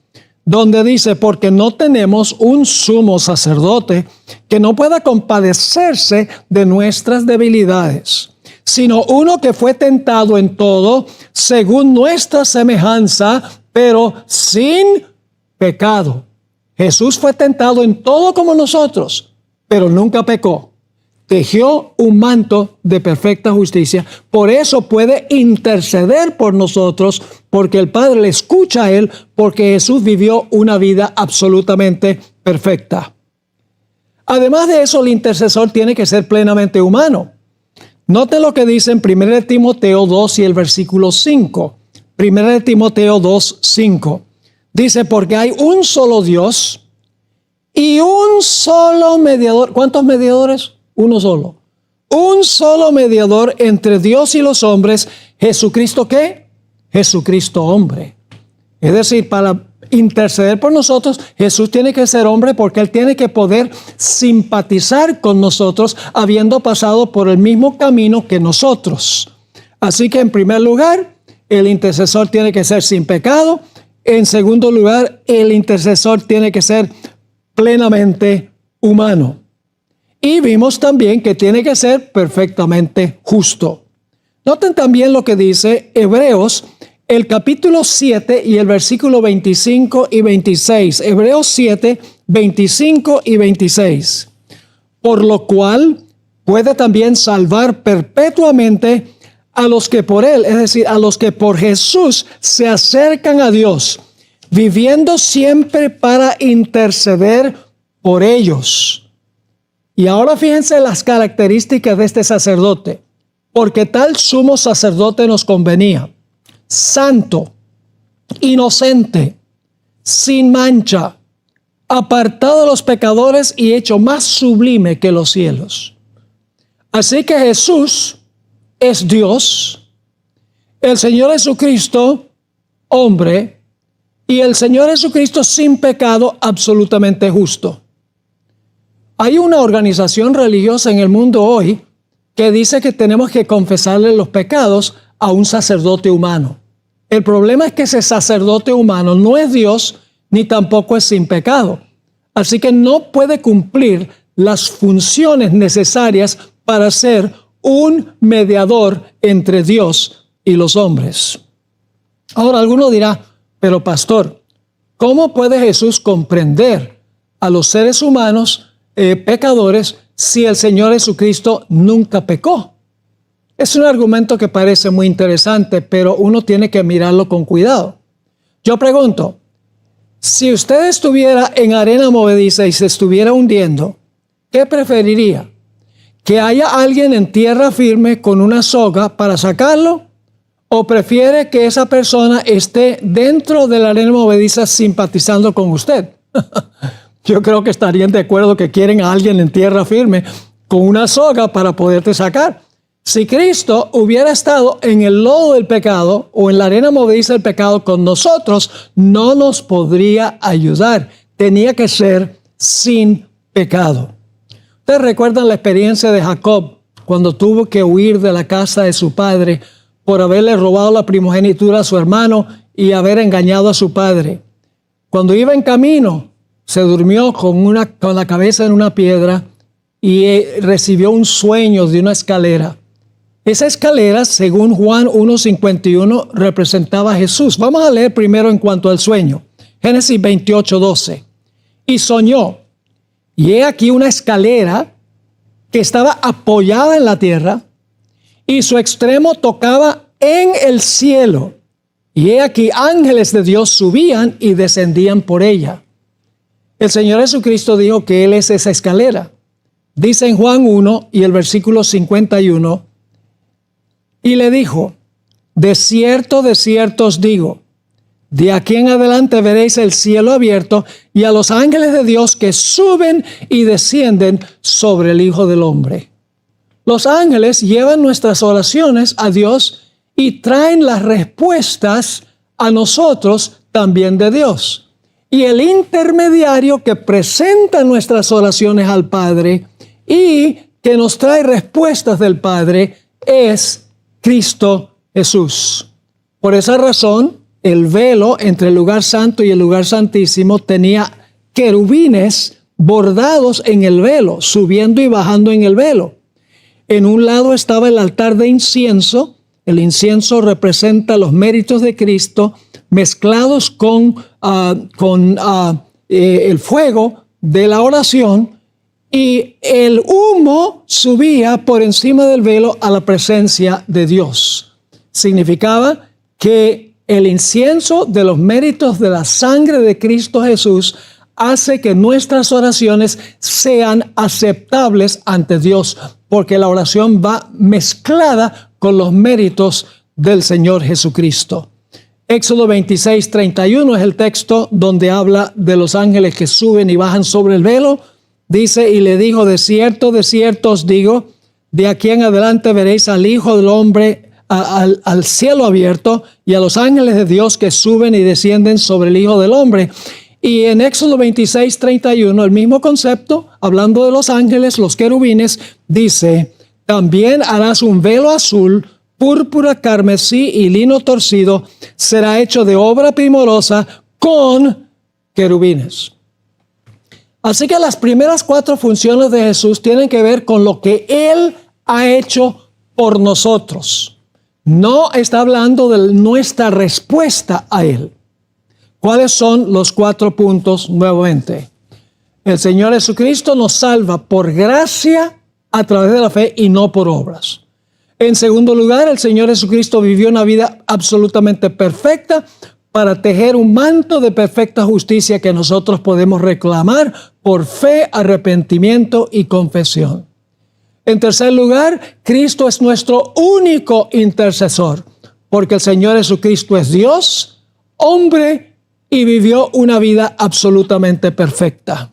donde dice: porque no tenemos un sumo sacerdote que no pueda compadecerse de nuestras debilidades, sino uno que fue tentado en todo según nuestra semejanza, pero sin pecado. Jesús fue tentado en todo como nosotros, pero nunca pecó. Tejió un manto de perfecta justicia. Por eso puede interceder por nosotros, porque el Padre le escucha a Él, porque Jesús vivió una vida absolutamente perfecta. Además de eso, el intercesor tiene que ser plenamente humano. Note lo que dice en 1 Timoteo 2 y el versículo 5. 1 Timoteo 2, 5. Dice: porque hay un solo Dios y un solo mediador. ¿Cuántos mediadores? Uno solo. Un solo mediador entre Dios y los hombres. ¿Jesucristo qué? Jesucristo hombre. Es decir, para interceder por nosotros, Jesús tiene que ser hombre porque Él tiene que poder simpatizar con nosotros habiendo pasado por el mismo camino que nosotros. Así que en primer lugar, el intercesor tiene que ser sin pecado. En segundo lugar, el intercesor tiene que ser plenamente humano. Y vimos también que tiene que ser perfectamente justo. Noten también lo que dice Hebreos, el capítulo 7 y el versículo 25 y 26. Hebreos 7, 25 y 26. Por lo cual, puede también salvar perpetuamente a los que por Él, es decir, a los que por Jesús se acercan a Dios, viviendo siempre para interceder por ellos. Y ahora fíjense las características de este sacerdote, porque tal sumo sacerdote nos convenía: santo, inocente, sin mancha, apartado de los pecadores y hecho más sublime que los cielos. Así que Jesús es Dios, el Señor Jesucristo, hombre, y el Señor Jesucristo sin pecado, absolutamente justo. Hay una organización religiosa en el mundo hoy que dice que tenemos que confesarle los pecados a un sacerdote humano. El problema es que ese sacerdote humano no es Dios ni tampoco es sin pecado. Así que no puede cumplir las funciones necesarias para ser un mediador entre Dios y los hombres. Ahora alguno dirá, pero pastor, ¿cómo puede Jesús comprender a los seres humanos pecadores si el Señor Jesucristo nunca pecó? Es un argumento que parece muy interesante, pero uno tiene que mirarlo con cuidado. Yo pregunto, si usted estuviera en arena movediza y se estuviera hundiendo, ¿qué preferiría? ¿Que haya alguien en tierra firme con una soga para sacarlo? ¿O prefiere que esa persona esté dentro de la arena movediza simpatizando con usted? Yo creo que estarían de acuerdo que quieren a alguien en tierra firme con una soga para poderte sacar. Si Cristo hubiera estado en el lodo del pecado o en la arena movediza del pecado con nosotros, no nos podría ayudar. Tenía que ser sin pecado. ¿Ustedes recuerdan la experiencia de Jacob cuando tuvo que huir de la casa de su padre por haberle robado la primogenitura a su hermano y haber engañado a su padre? Cuando iba en camino, se durmió con la cabeza en una piedra y recibió un sueño de una escalera. Esa escalera, según Juan 1:51, representaba a Jesús. Vamos a leer primero en cuanto al sueño. Génesis 28:12. Y soñó, y he aquí una escalera que estaba apoyada en la tierra, y su extremo tocaba en el cielo. Y he aquí ángeles de Dios subían y descendían por ella. El Señor Jesucristo dijo que Él es esa escalera. Dice en Juan 1 y el versículo 51, y le dijo, de cierto os digo, de aquí en adelante veréis el cielo abierto y a los ángeles de Dios que suben y descienden sobre el Hijo del Hombre. Los ángeles llevan nuestras oraciones a Dios y traen las respuestas a nosotros también de Dios. Y el intermediario que presenta nuestras oraciones al Padre y que nos trae respuestas del Padre es Cristo Jesús. Por esa razón, el velo entre el lugar santo y el lugar santísimo tenía querubines bordados en el velo, subiendo y bajando en el velo. En un lado estaba el altar de incienso. El incienso representa los méritos de Cristo mezclados con el fuego de la oración, y el humo subía por encima del velo a la presencia de Dios. Significaba que el incienso de los méritos de la sangre de Cristo Jesús hace que nuestras oraciones sean aceptables ante Dios, porque la oración va mezclada con los méritos del Señor Jesucristo. Éxodo 26:31 es el texto donde habla de los ángeles que suben y bajan sobre el velo. Dice, y le dijo, de cierto os digo, de aquí en adelante veréis al Hijo del Hombre al cielo abierto y a los ángeles de Dios que suben y descienden sobre el Hijo del Hombre. Y en Éxodo 26:31, el mismo concepto, hablando de los ángeles, los querubines, dice, también harás un velo azul, púrpura, carmesí y lino torcido, será hecho de obra primorosa con querubines. Así que las primeras 4 funciones de Jesús tienen que ver con lo que Él ha hecho por nosotros. No está hablando de nuestra respuesta a Él. ¿Cuáles son los 4 puntos nuevamente? El Señor Jesucristo nos salva por gracia a través de la fe y no por obras. En segundo lugar, el Señor Jesucristo vivió una vida absolutamente perfecta para tejer un manto de perfecta justicia que nosotros podemos reclamar por fe, arrepentimiento y confesión. En tercer lugar, Cristo es nuestro único intercesor, porque el Señor Jesucristo es Dios, hombre, y vivió una vida absolutamente perfecta.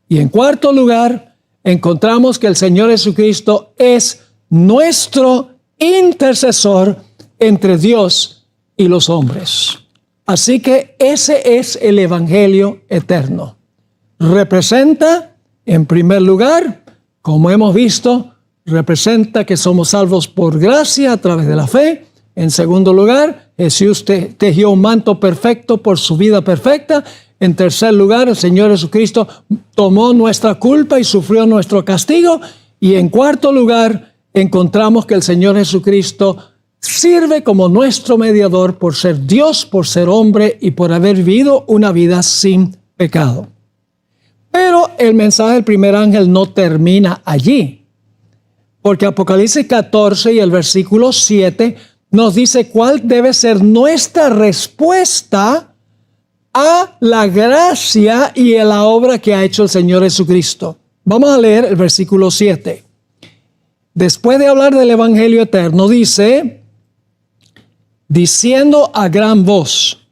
Y en cuarto lugar, encontramos que el Señor Jesucristo es nuestro intercesor entre Dios y los hombres. Así que ese es el Evangelio eterno. Representa, en primer lugar, como hemos visto, representa que somos salvos por gracia a través de la fe. En segundo lugar, Jesús tejió un manto perfecto por su vida perfecta. En tercer lugar, el Señor Jesucristo tomó nuestra culpa y sufrió nuestro castigo. Y en cuarto lugar, encontramos que el Señor Jesucristo sirve como nuestro mediador por ser Dios, por ser hombre y por haber vivido una vida sin pecado. Pero el mensaje del primer ángel no termina allí, porque Apocalipsis 14 y el versículo 7 nos dice cuál debe ser nuestra respuesta a la gracia y a la obra que ha hecho el Señor Jesucristo. Vamos a leer el versículo 7. Después de hablar del Evangelio eterno, dice, diciendo a gran voz,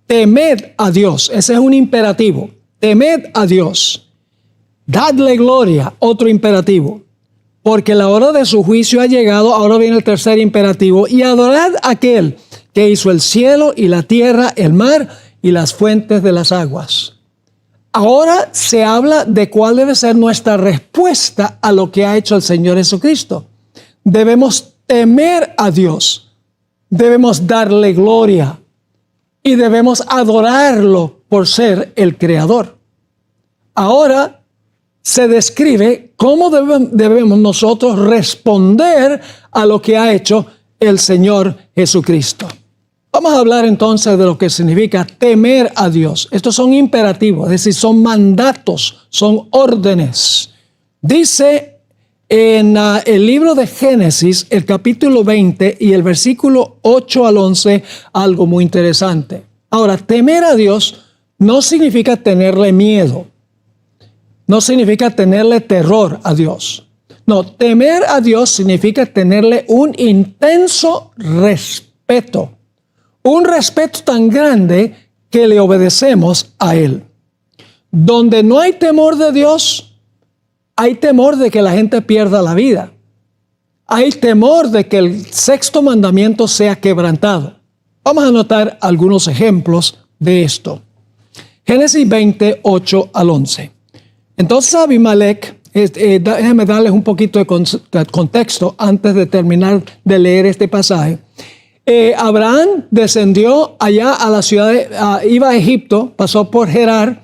temed a Dios. Ese es un imperativo. Temed a Dios. Dadle gloria, otro imperativo. Porque la hora de su juicio ha llegado. Ahora viene el tercer imperativo. Y adorad a aquel que hizo el cielo y la tierra, el mar y las fuentes de las aguas. Ahora se habla de cuál debe ser nuestra respuesta a lo que ha hecho el Señor Jesucristo. Debemos temer a Dios. Debemos darle gloria. Y debemos adorarlo por ser el Creador. Ahora se describe cómo debemos nosotros responder a lo que ha hecho el Señor Jesucristo. Vamos a hablar entonces de lo que significa temer a Dios. Estos son imperativos, es decir, son mandatos, son órdenes. Dice en el libro de Génesis, el capítulo 20 y el versículo 8 al 11, algo muy interesante. Ahora, temer a Dios no significa tenerle miedo. No significa tenerle terror a Dios. No, temer a Dios significa tenerle un intenso respeto. Un respeto tan grande que le obedecemos a Él. Donde no hay temor de Dios, hay temor de que la gente pierda la vida. Hay temor de que el sexto mandamiento sea quebrantado. Vamos a notar algunos ejemplos de esto. Génesis 20, 8 al 11. Entonces Abimelech, déjenme darles un poquito de contexto antes de terminar de leer este pasaje. Abraham descendió allá a la ciudad, iba a Egipto, pasó por Gerar,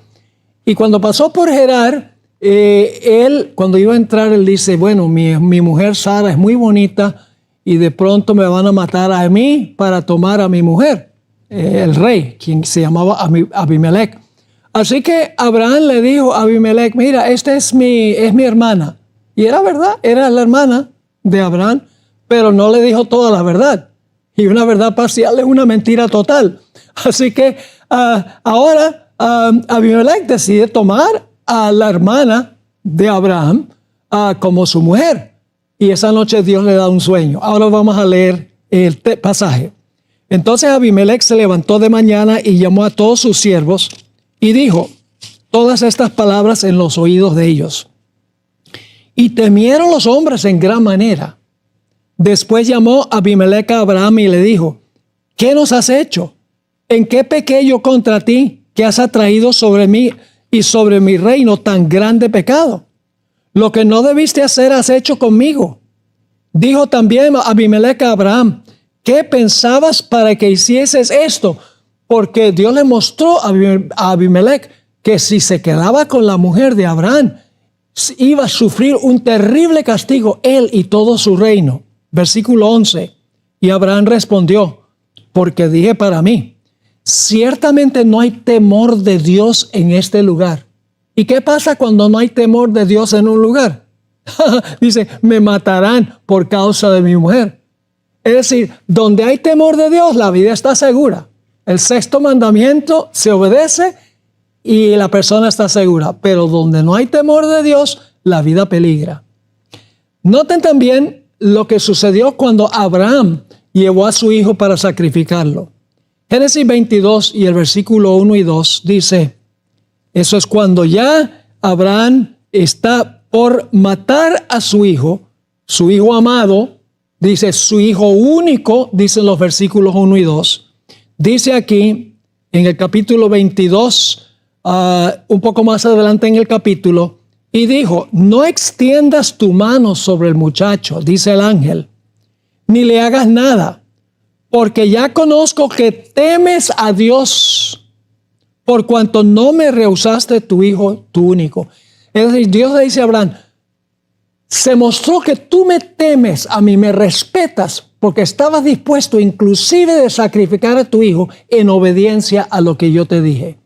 y cuando pasó por Gerar, él, cuando iba a entrar, él dice, bueno, mi mujer Sara es muy bonita, y de pronto me van a matar a mí para tomar a mi mujer, el rey, quien se llamaba Abimelech. Así que Abraham le dijo a Abimelech, mira, esta es mi hermana. Y era verdad, era la hermana de Abraham, pero no le dijo toda la verdad. Y una verdad parcial es una mentira total. Así que ahora Abimelech decide tomar a la hermana de Abraham como su mujer. Y esa noche Dios le da un sueño. Ahora vamos a leer el pasaje. Entonces Abimelech se levantó de mañana y llamó a todos sus siervos y dijo todas estas palabras en los oídos de ellos. Y temieron los hombres en gran manera. Después llamó Abimelech a Abraham y le dijo, ¿qué nos has hecho? ¿En qué pequé yo contra ti que has atraído sobre mí y sobre mi reino tan grande pecado? Lo que no debiste hacer has hecho conmigo. Dijo también Abimelech a Abraham, ¿qué pensabas para que hicieses esto? Porque Dios le mostró a Abimelech que si se quedaba con la mujer de Abraham, iba a sufrir un terrible castigo, él y todo su reino. Versículo 11. Y Abraham respondió, porque dije para mí, ciertamente no hay temor de Dios en este lugar. ¿Y qué pasa cuando no hay temor de Dios en un lugar? Dice, me matarán por causa de mi mujer. Es decir, donde hay temor de Dios, la vida está segura. El sexto mandamiento se obedece y la persona está segura. Pero donde no hay temor de Dios, la vida peligra. Noten también lo que sucedió cuando Abraham llevó a su hijo para sacrificarlo. Génesis 22 y el versículo 1 y 2 dice, eso es cuando ya Abraham está por matar a su hijo amado, dice su hijo único, dicen los versículos 1 y 2. Dice aquí en el capítulo 22, un poco más adelante en el capítulo, y dijo, no extiendas tu mano sobre el muchacho, dice el ángel, ni le hagas nada, porque ya conozco que temes a Dios, por cuanto no me rehusaste tu hijo, tu único. Es decir, Dios le dice a Abraham, se mostró que tú me temes a mí, me respetas, porque estabas dispuesto inclusive de sacrificar a tu hijo en obediencia a lo que yo te dije.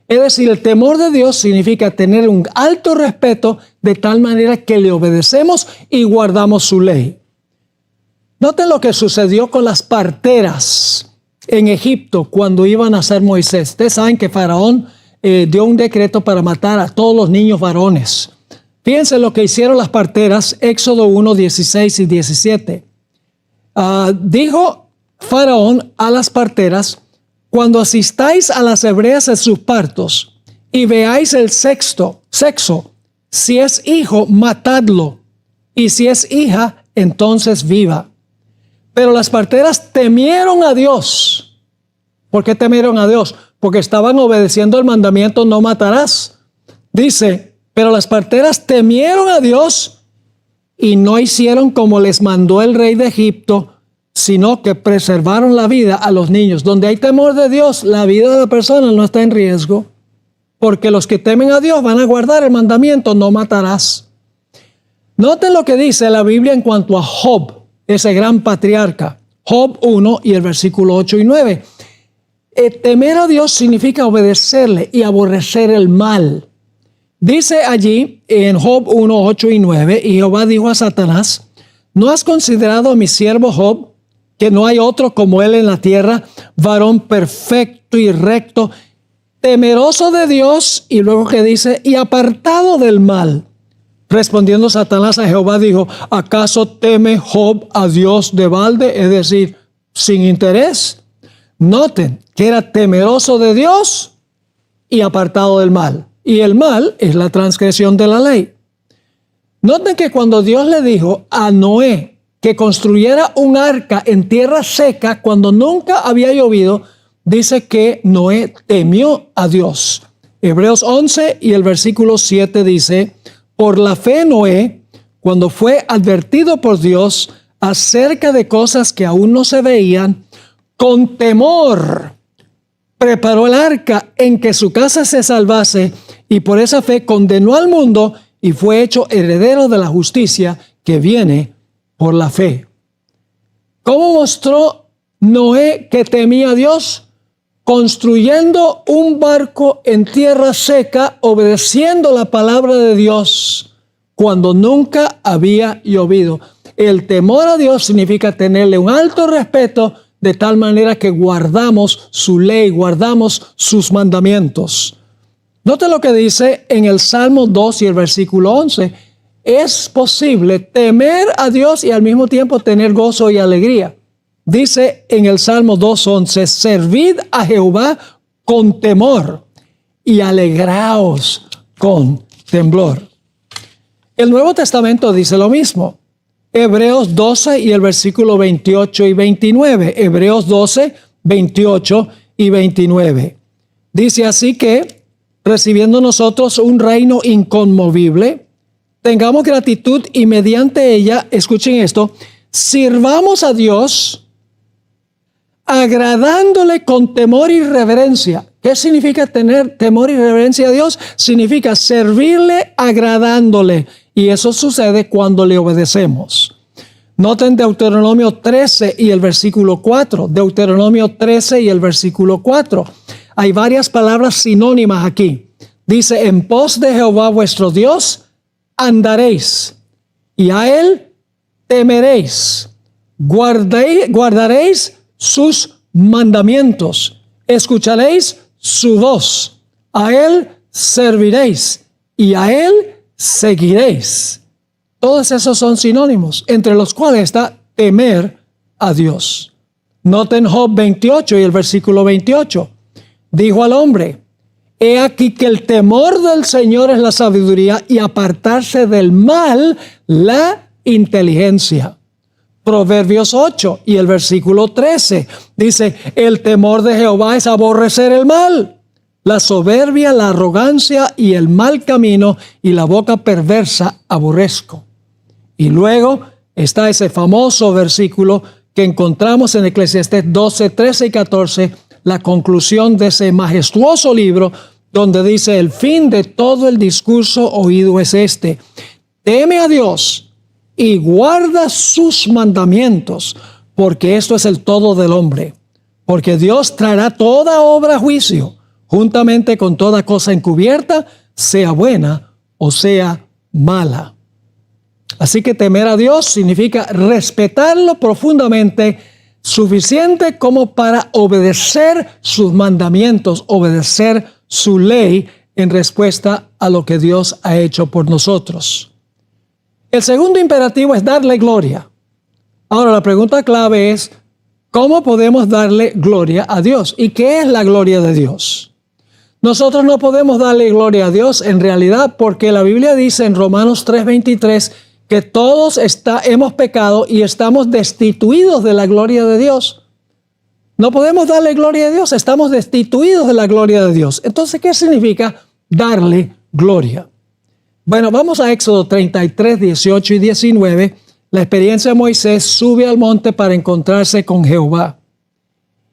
Es decir, el temor de Dios significa tener un alto respeto de tal manera que le obedecemos y guardamos su ley. Noten lo que sucedió con las parteras en Egipto cuando iban a ser Moisés. Ustedes saben que Faraón dio un decreto para matar a todos los niños varones. Fíjense lo que hicieron las parteras, Éxodo 1, 16 y 17. Dijo Faraón a las parteras, cuando asistáis a las hebreas en sus partos y veáis el sexo, si es hijo, matadlo, y si es hija, entonces viva. Pero las parteras temieron a Dios. ¿Por qué temieron a Dios? Porque estaban obedeciendo el mandamiento no matarás. Dice, pero las parteras temieron a Dios y no hicieron como les mandó el rey de Egipto, sino que preservaron la vida a los niños. Donde hay temor de Dios, la vida de la persona no está en riesgo, porque los que temen a Dios van a guardar el mandamiento no matarás. Noten lo que dice la Biblia en cuanto a Job, ese gran patriarca. Job 1 y el versículo 8 y 9. Temer a Dios significa obedecerle y aborrecer el mal. Dice allí en Job 1, 8 y 9, y Jehová dijo a Satanás, ¿no has considerado a mi siervo Job, que no hay otro como él en la tierra, varón perfecto y recto, temeroso de Dios? Y luego que dice, y apartado del mal. Respondiendo Satanás a Jehová dijo, ¿acaso teme Job a Dios de balde? Es decir, sin interés. Noten que era temeroso de Dios y apartado del mal. Y el mal es la transgresión de la ley. Noten que cuando Dios le dijo a Noé que construyera un arca en tierra seca cuando nunca había llovido, dice que Noé temió a Dios. Hebreos 11 y el versículo 7 dice, por la fe Noé, cuando fue advertido por Dios acerca de cosas que aún no se veían, con temor preparó el arca en que su casa se salvase, y por esa fe condenó al mundo y fue hecho heredero de la justicia que viene por la fe. ¿Cómo mostró Noé que temía a Dios? Construyendo un barco en tierra seca, obedeciendo la palabra de Dios cuando nunca había llovido. El temor a Dios significa tenerle un alto respeto de tal manera que guardamos su ley, guardamos sus mandamientos. Note lo que dice en el Salmo 2 y el versículo 11. Es posible temer a Dios y al mismo tiempo tener gozo y alegría. Dice en el Salmo 2:11, servid a Jehová con temor y alegraos con temblor. El Nuevo Testamento dice lo mismo. Hebreos 12 y el versículo 28 y 29. Hebreos 12, 28 y 29. Dice así que, recibiendo nosotros un reino inconmovible, tengamos gratitud y mediante ella, escuchen esto, sirvamos a Dios agradándole con temor y reverencia. ¿Qué significa tener temor y reverencia a Dios? Significa servirle agradándole. Y eso sucede cuando le obedecemos. Noten Deuteronomio 13 y el versículo 4. Deuteronomio 13 y el versículo 4. Hay varias palabras sinónimas aquí. Dice, en pos de Jehová vuestro Dios andaréis. y a Él temeréis. Guardaréis sus mandamientos. Escucharéis su voz. A Él serviréis y a Él seguiréis. Todos esos son sinónimos, entre los cuales está temer a Dios. Noten Job 28 y el versículo 28. Dijo al hombre: he aquí que el temor del Señor es la sabiduría y apartarse del mal la inteligencia. Proverbios 8 y el versículo 13 dice: el temor de Jehová es aborrecer el mal, la soberbia, la arrogancia y el mal camino y la boca perversa aborrezco. Y luego está ese famoso versículo que encontramos en Eclesiastés 12, 13 y 14, la conclusión de ese majestuoso libro, donde dice: el fin de todo el discurso oído es este: teme a Dios y guarda sus mandamientos, porque esto es el todo del hombre. Porque Dios traerá toda obra a juicio, juntamente con toda cosa encubierta, sea buena o sea mala. Así que temer a Dios significa respetarlo profundamente, suficiente como para obedecer sus mandamientos, obedecer su ley en respuesta a lo que Dios ha hecho por nosotros. El segundo imperativo es darle gloria. Ahora, la pregunta clave es: ¿cómo podemos darle gloria a Dios? ¿Y qué es la gloria de Dios? Nosotros no podemos darle gloria a Dios en realidad, porque la Biblia dice en Romanos 3:23 que todos hemos pecado y estamos destituidos de la gloria de Dios. No podemos darle gloria a Dios, estamos destituidos de la gloria de Dios. Entonces, ¿qué significa darle gloria? Bueno, vamos a Éxodo 33, 18 y 19. La experiencia de Moisés: sube al monte para encontrarse con Jehová.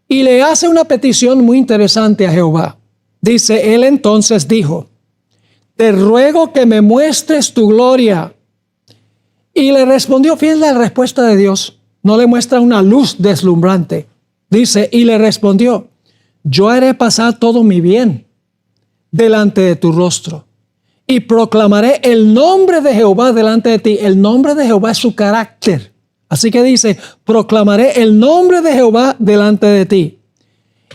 Y le hace una petición muy interesante a Jehová. Dice: él entonces dijo: te ruego que me muestres tu gloria. Y le respondió, fíjense la respuesta de Dios, no le muestra una luz deslumbrante. Dice: y le respondió: yo haré pasar todo mi bien delante de tu rostro y proclamaré el nombre de Jehová delante de ti. El nombre de Jehová es su carácter. Así que dice: proclamaré el nombre de Jehová delante de ti.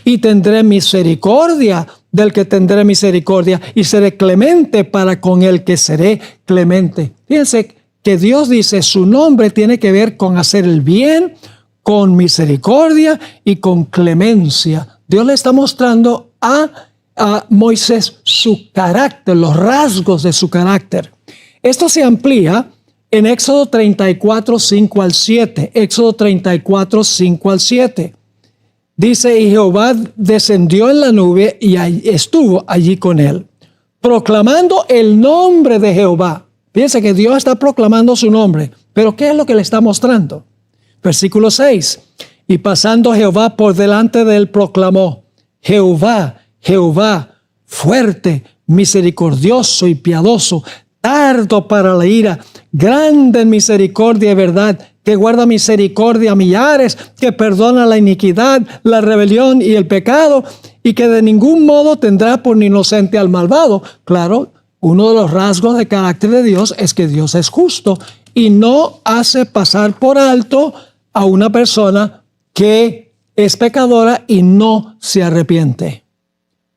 Y tendré misericordia del que tendré misericordia, y seré clemente para con el que seré clemente. Fíjense que Dios dice: su nombre tiene que ver con hacer el bien, con misericordia y con clemencia. Dios le está mostrando a Moisés su carácter, los rasgos de su carácter. Esto se amplía en Éxodo 34, 5 al 7. Éxodo 34, 5 al 7. Dice: y Jehová descendió en la nube y estuvo allí con él, proclamando el nombre de Jehová. Fíjense que Dios está proclamando su nombre. Pero ¿qué es lo que le está mostrando? Versículo 6. Y pasando Jehová por delante de él, proclamó: Jehová, Jehová, fuerte, misericordioso y piadoso, tardo para la ira, grande en misericordia y verdad, que guarda misericordia a millares, que perdona la iniquidad, la rebelión y el pecado, y que de ningún modo tendrá por inocente al malvado. Claro, uno de los rasgos de carácter de Dios es que Dios es justo y no hace pasar por alto a una persona que es pecadora y no se arrepiente.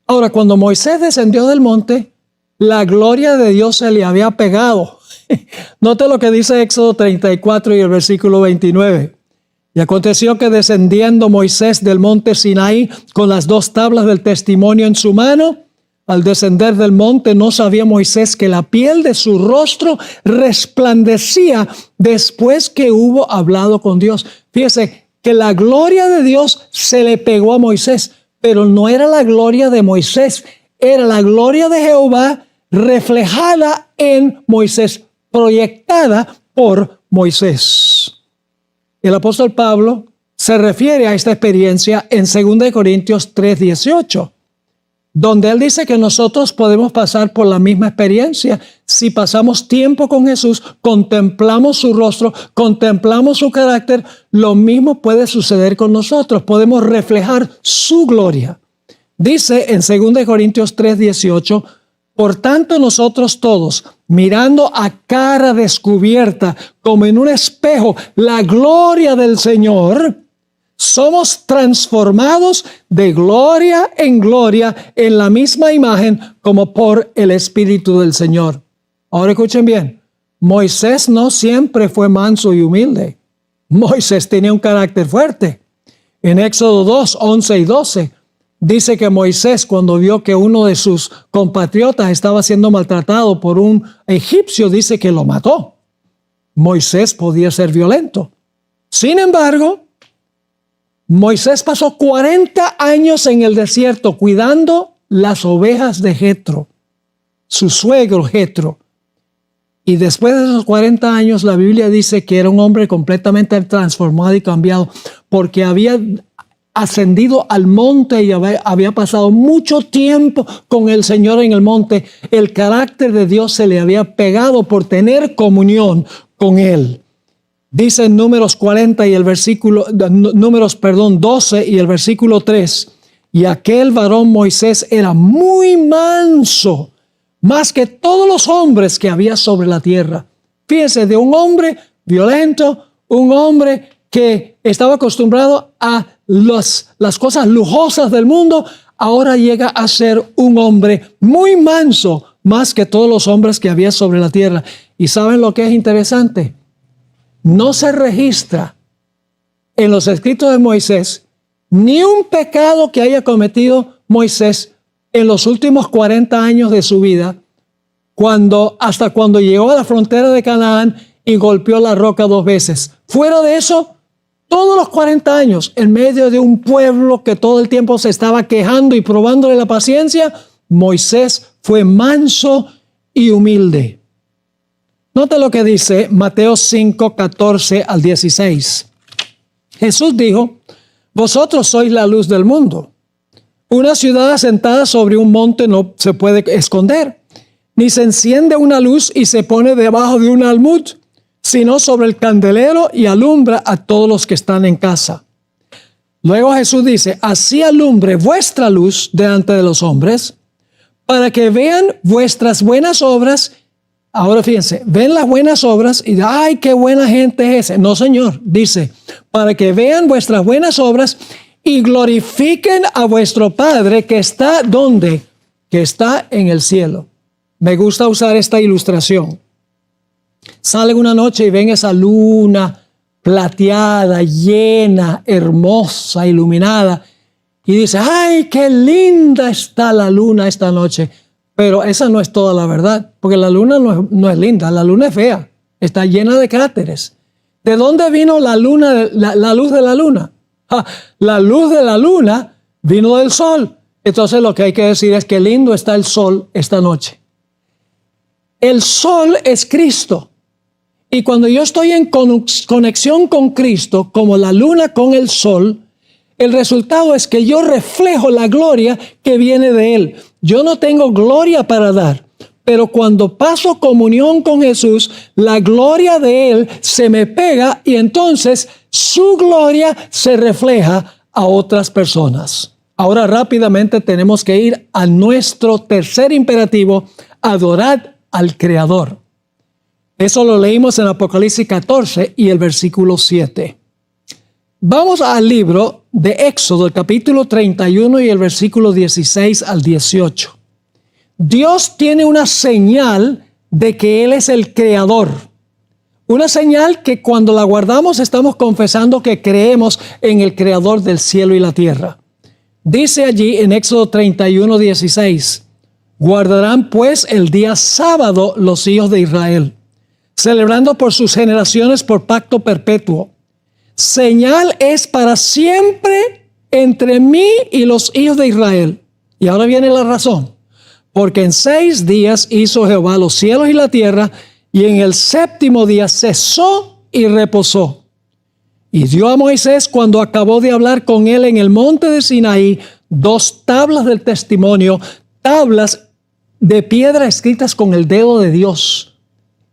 Ahora, cuando Moisés descendió del monte, la gloria de Dios se le había pegado. Note lo que dice Éxodo 34 y el versículo 29. Y aconteció que descendiendo Moisés del monte Sinaí con las 2 tablas del testimonio en su mano, al descender del monte no sabía Moisés que la piel de su rostro resplandecía después que hubo hablado con Dios. Fíjese que la gloria de Dios se le pegó a Moisés, pero no era la gloria de Moisés, era la gloria de Jehová reflejada en Moisés, proyectada por Moisés. El apóstol Pablo se refiere a esta experiencia en 2 Corintios 3:18, donde él dice que nosotros podemos pasar por la misma experiencia si pasamos tiempo con Jesús, contemplamos su rostro, contemplamos su carácter. Lo mismo puede suceder con nosotros, podemos reflejar su gloria. Dice en 2 Corintios 3:18, por tanto nosotros todos, mirando a cara descubierta, como en un espejo, la gloria del Señor, somos transformados de gloria en gloria en la misma imagen como por el Espíritu del Señor. Ahora escuchen bien, Moisés no siempre fue manso y humilde. Moisés tenía un carácter fuerte. En Éxodo 2, 11 y 12, dice que Moisés, cuando vio que uno de sus compatriotas estaba siendo maltratado por un egipcio, dice que lo mató. Moisés podía ser violento. Sin embargo, Moisés pasó 40 años en el desierto cuidando las ovejas de Jetro, su suegro Jetro. Y después de esos 40 años, la Biblia dice que era un hombre completamente transformado y cambiado, porque había ascendido al monte y había pasado mucho tiempo con el Señor en el monte. El carácter de Dios se le había pegado por tener comunión con Él. Dice en Números 12 y el versículo 3, y aquel varón Moisés era muy manso, más que todos los hombres que había sobre la tierra. Fíjense, de un hombre violento, un hombre que estaba acostumbrado a las cosas lujosas del mundo, ahora llega a ser un hombre muy manso, más que todos los hombres que había sobre la tierra. ¿Y saben lo que es interesante? No se registra en los escritos de Moisés ni un pecado que haya cometido Moisés en los últimos 40 años de su vida, hasta cuando llegó a la frontera de Canaán y golpeó la roca 2 veces. Fuera de eso, todos los 40 años, en medio de un pueblo que todo el tiempo se estaba quejando y probándole la paciencia, Moisés fue manso y humilde. Nota lo que dice Mateo 5, 14 al 16. Jesús dijo, vosotros sois la luz del mundo. Una ciudad asentada sobre un monte no se puede esconder, ni se enciende una luz y se pone debajo de un almud, sino sobre el candelero y alumbra a todos los que están en casa. Luego Jesús dice, así alumbre vuestra luz delante de los hombres, para que vean vuestras buenas obras. Ahora fíjense, ven las buenas obras y ¡ay, qué buena gente es ese! No, Señor, dice, para que vean vuestras buenas obras y glorifiquen a vuestro Padre que está ¿dónde? Que está en el cielo. Me gusta usar esta ilustración. Salen una noche y ven esa luna plateada, llena, hermosa, iluminada. Y dice, ¡ay, qué linda está la luna esta noche! Pero esa no es toda la verdad, porque la luna no es linda, la luna es fea, está llena de cráteres. ¿De dónde vino la luz de la luna? La luz de la luna vino del sol. Entonces lo que hay que decir es que lindo está el sol esta noche. El sol es Cristo. Y cuando yo estoy en conexión con Cristo, como la luna con el sol, el resultado es que yo reflejo la gloria que viene de Él. Yo no tengo gloria para dar, pero cuando paso comunión con Jesús, la gloria de Él se me pega y entonces su gloria se refleja a otras personas. Ahora rápidamente tenemos que ir a nuestro tercer imperativo, adorad al Creador. Eso lo leímos en Apocalipsis 14 y el versículo 7. Vamos al libro de Éxodo, el capítulo 31 y el versículo 16 al 18. Dios tiene una señal de que Él es el creador. Una señal que cuando la guardamos estamos confesando que creemos en el creador del cielo y la tierra. Dice allí en Éxodo 31, 16, guardarán pues el día sábado los hijos de Israel, celebrando por sus generaciones por pacto perpetuo. Señal es para siempre entre mí y los hijos de Israel. Y ahora viene la razón. Porque en 6 días hizo Jehová los cielos y la tierra, y en el 7º día cesó y reposó. Y dio a Moisés, cuando acabó de hablar con él en el monte de Sinaí, 2 tablas del testimonio, tablas de piedra escritas con el dedo de Dios.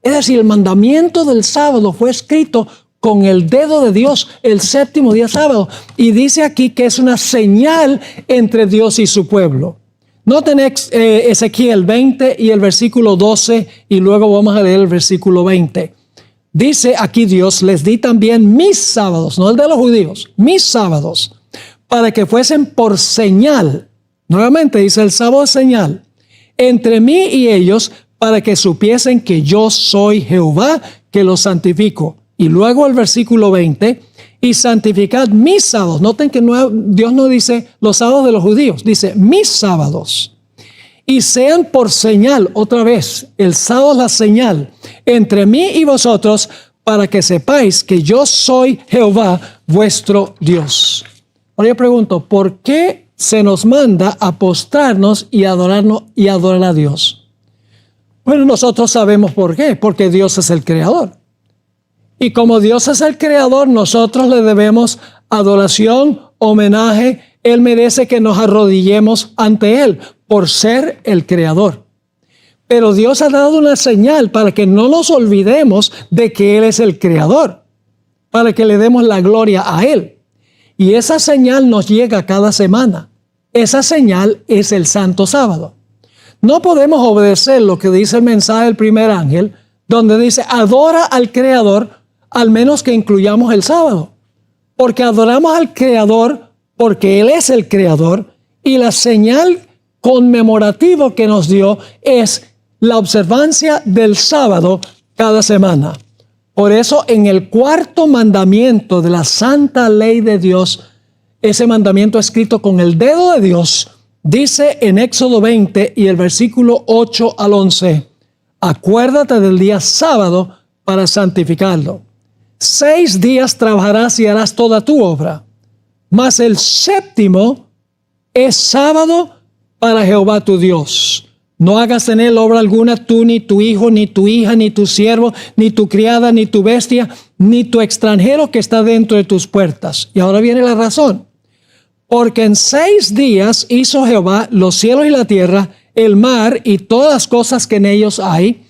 Es decir, el mandamiento del sábado fue escrito con el dedo de Dios el 7º día sábado. Y dice aquí que es una señal entre Dios y su pueblo. Noten Ezequiel 20 y el versículo 12 y luego vamos a leer el versículo 20. Dice aquí Dios, les di también mis sábados, no el de los judíos, mis sábados, para que fuesen por señal. Nuevamente dice el sábado es señal entre mí y ellos, para que supiesen que yo soy Jehová, que los santifico. Y luego el versículo 20, y santificad mis sábados. Noten que Dios no dice los sábados de los judíos, dice mis sábados. Y sean por señal, otra vez, el sábado es la señal, entre mí y vosotros, para que sepáis que yo soy Jehová, vuestro Dios. Ahora yo pregunto, ¿por qué se nos manda a postrarnos y adorarnos y adorar a Dios? Bueno, nosotros sabemos por qué, porque Dios es el creador. Y como Dios es el creador, nosotros le debemos adoración, homenaje. Él merece que nos arrodillemos ante Él por ser el creador. Pero Dios ha dado una señal para que no nos olvidemos de que Él es el creador, para que le demos la gloria a Él. Y esa señal nos llega cada semana. Esa señal es el Santo Sábado. No podemos obedecer lo que dice el mensaje del primer ángel, donde dice, adora al Creador, al menos que incluyamos el sábado. Porque adoramos al Creador, porque Él es el Creador, y la señal conmemorativa que nos dio es la observancia del sábado cada semana. Por eso, en el cuarto mandamiento de la santa ley de Dios, ese mandamiento escrito con el dedo de Dios, dice en Éxodo 20 y el versículo 8 al 11, acuérdate del día sábado para santificarlo. 6 días trabajarás y harás toda tu obra, mas el séptimo es sábado para Jehová tu Dios. No hagas en él obra alguna tú, ni tu hijo, ni tu hija, ni tu siervo, ni tu criada, ni tu bestia, ni tu extranjero que está dentro de tus puertas. Y ahora viene la razón. Porque en 6 días hizo Jehová los cielos y la tierra, el mar y todas las cosas que en ellos hay,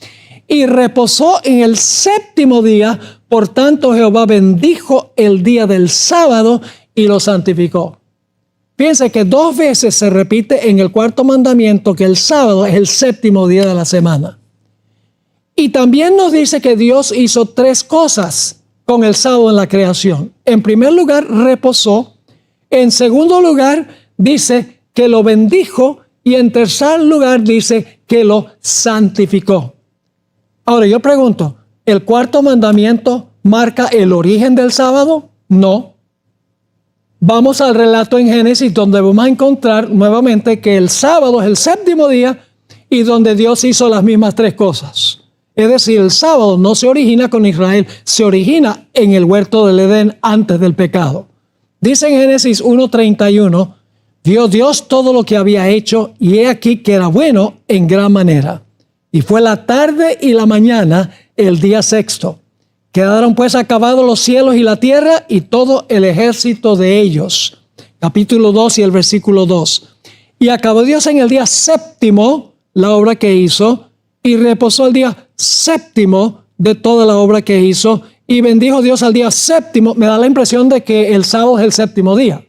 y reposó en el séptimo día. Por tanto, Jehová bendijo el día del sábado y lo santificó. Piense que 2 veces se repite en el cuarto mandamiento que el sábado es el séptimo día de la semana. Y también nos dice que Dios hizo 3 cosas con el sábado en la creación. En primer lugar, reposó. En segundo lugar, dice que lo bendijo. Y en tercer lugar, dice que lo santificó. Ahora, yo pregunto, ¿el cuarto mandamiento marca el origen del sábado? No. Vamos al relato en Génesis, donde vamos a encontrar nuevamente que el sábado es el séptimo día y donde Dios hizo las mismas 3 cosas. Es decir, el sábado no se origina con Israel, se origina en el huerto del Edén antes del pecado. Dice en Génesis 1:31, vio Dios todo lo que había hecho y he aquí que era bueno en gran manera. Y fue la tarde y la mañana el día sexto. Quedaron pues acabados los cielos y la tierra y todo el ejército de ellos. Capítulo 2 y el versículo 2. Y acabó Dios en el día séptimo la obra que hizo y reposó el día séptimo de toda la obra que hizo y bendijo Dios al día séptimo. Me da la impresión de que el sábado es el séptimo día.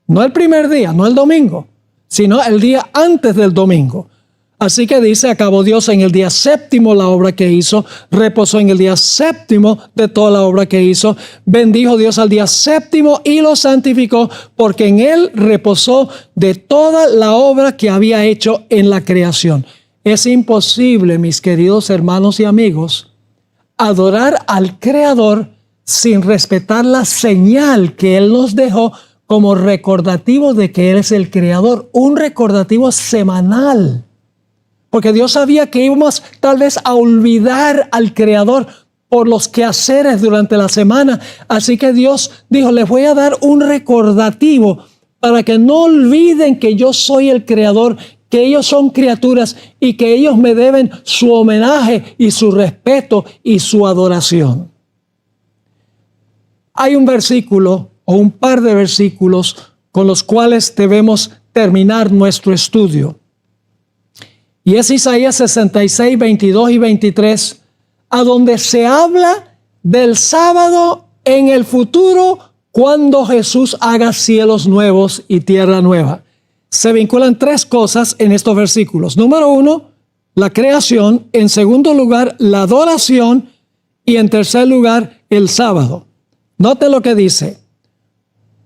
No el primer día, no el domingo, sino el día antes del domingo. Así que dice, acabó Dios en el día séptimo la obra que hizo, reposó en el día séptimo de toda la obra que hizo, bendijo Dios al día séptimo y lo santificó, porque en él reposó de toda la obra que había hecho en la creación. Es imposible, mis queridos hermanos y amigos, adorar al Creador sin respetar la señal que Él nos dejó como recordativo de que Él es el Creador, un recordativo semanal. Porque Dios sabía que íbamos tal vez a olvidar al Creador por los quehaceres durante la semana. Así que Dios dijo, les voy a dar un recordativo para que no olviden que yo soy el Creador, que ellos son criaturas y que ellos me deben su homenaje y su respeto y su adoración. Hay un versículo o un par de versículos con los cuales debemos terminar nuestro estudio. Y es Isaías 66, 22 y 23, a donde se habla del sábado en el futuro cuando Jesús haga cielos nuevos y tierra nueva. se vinculan tres cosas en estos versículos. Número 1, la creación. En segundo lugar, la adoración. Y en tercer lugar, el sábado. Note lo que dice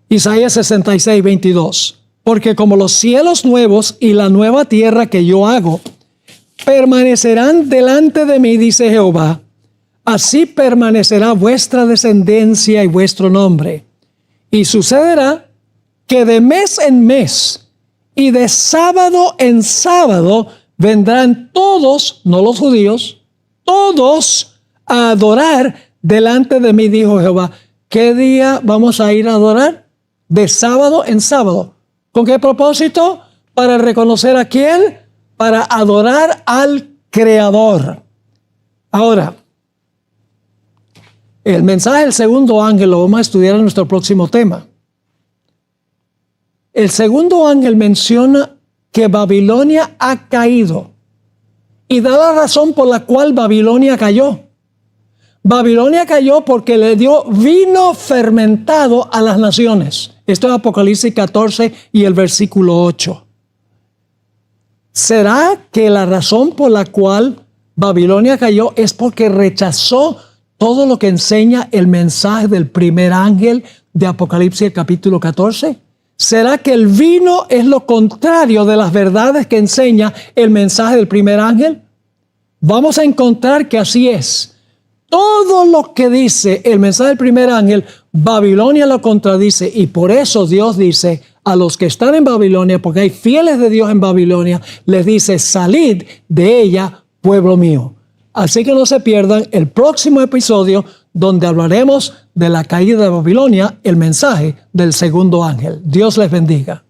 Isaías 66, 22. Porque como los cielos nuevos y la nueva tierra que yo hago permanecerán delante de mí, dice Jehová, así permanecerá vuestra descendencia y vuestro nombre. Y sucederá que de mes en mes y de sábado en sábado vendrán todos, no los judíos, todos a adorar delante de mí, dijo Jehová. ¿Qué día vamos a ir a adorar? De sábado en sábado. ¿Con qué propósito? Para reconocer a quién, para adorar al Creador. Ahora, el mensaje del segundo ángel lo vamos a estudiar en nuestro próximo tema. El segundo ángel menciona que Babilonia ha caído y da la razón por la cual Babilonia cayó. Babilonia cayó porque le dio vino fermentado a las naciones. Esto es Apocalipsis 14 y el versículo 8. ¿Será que la razón por la cual Babilonia cayó es porque rechazó todo lo que enseña el mensaje del primer ángel de Apocalipsis capítulo 14? ¿Será que el vino es lo contrario de las verdades que enseña el mensaje del primer ángel? Vamos a encontrar que así es. Todo lo que dice el mensaje del primer ángel, Babilonia lo contradice, y por eso Dios dice a los que están en Babilonia, porque hay fieles de Dios en Babilonia, les dice: salid de ella, pueblo mío. Así que no se pierdan el próximo episodio donde hablaremos de la caída de Babilonia, el mensaje del segundo ángel. Dios les bendiga.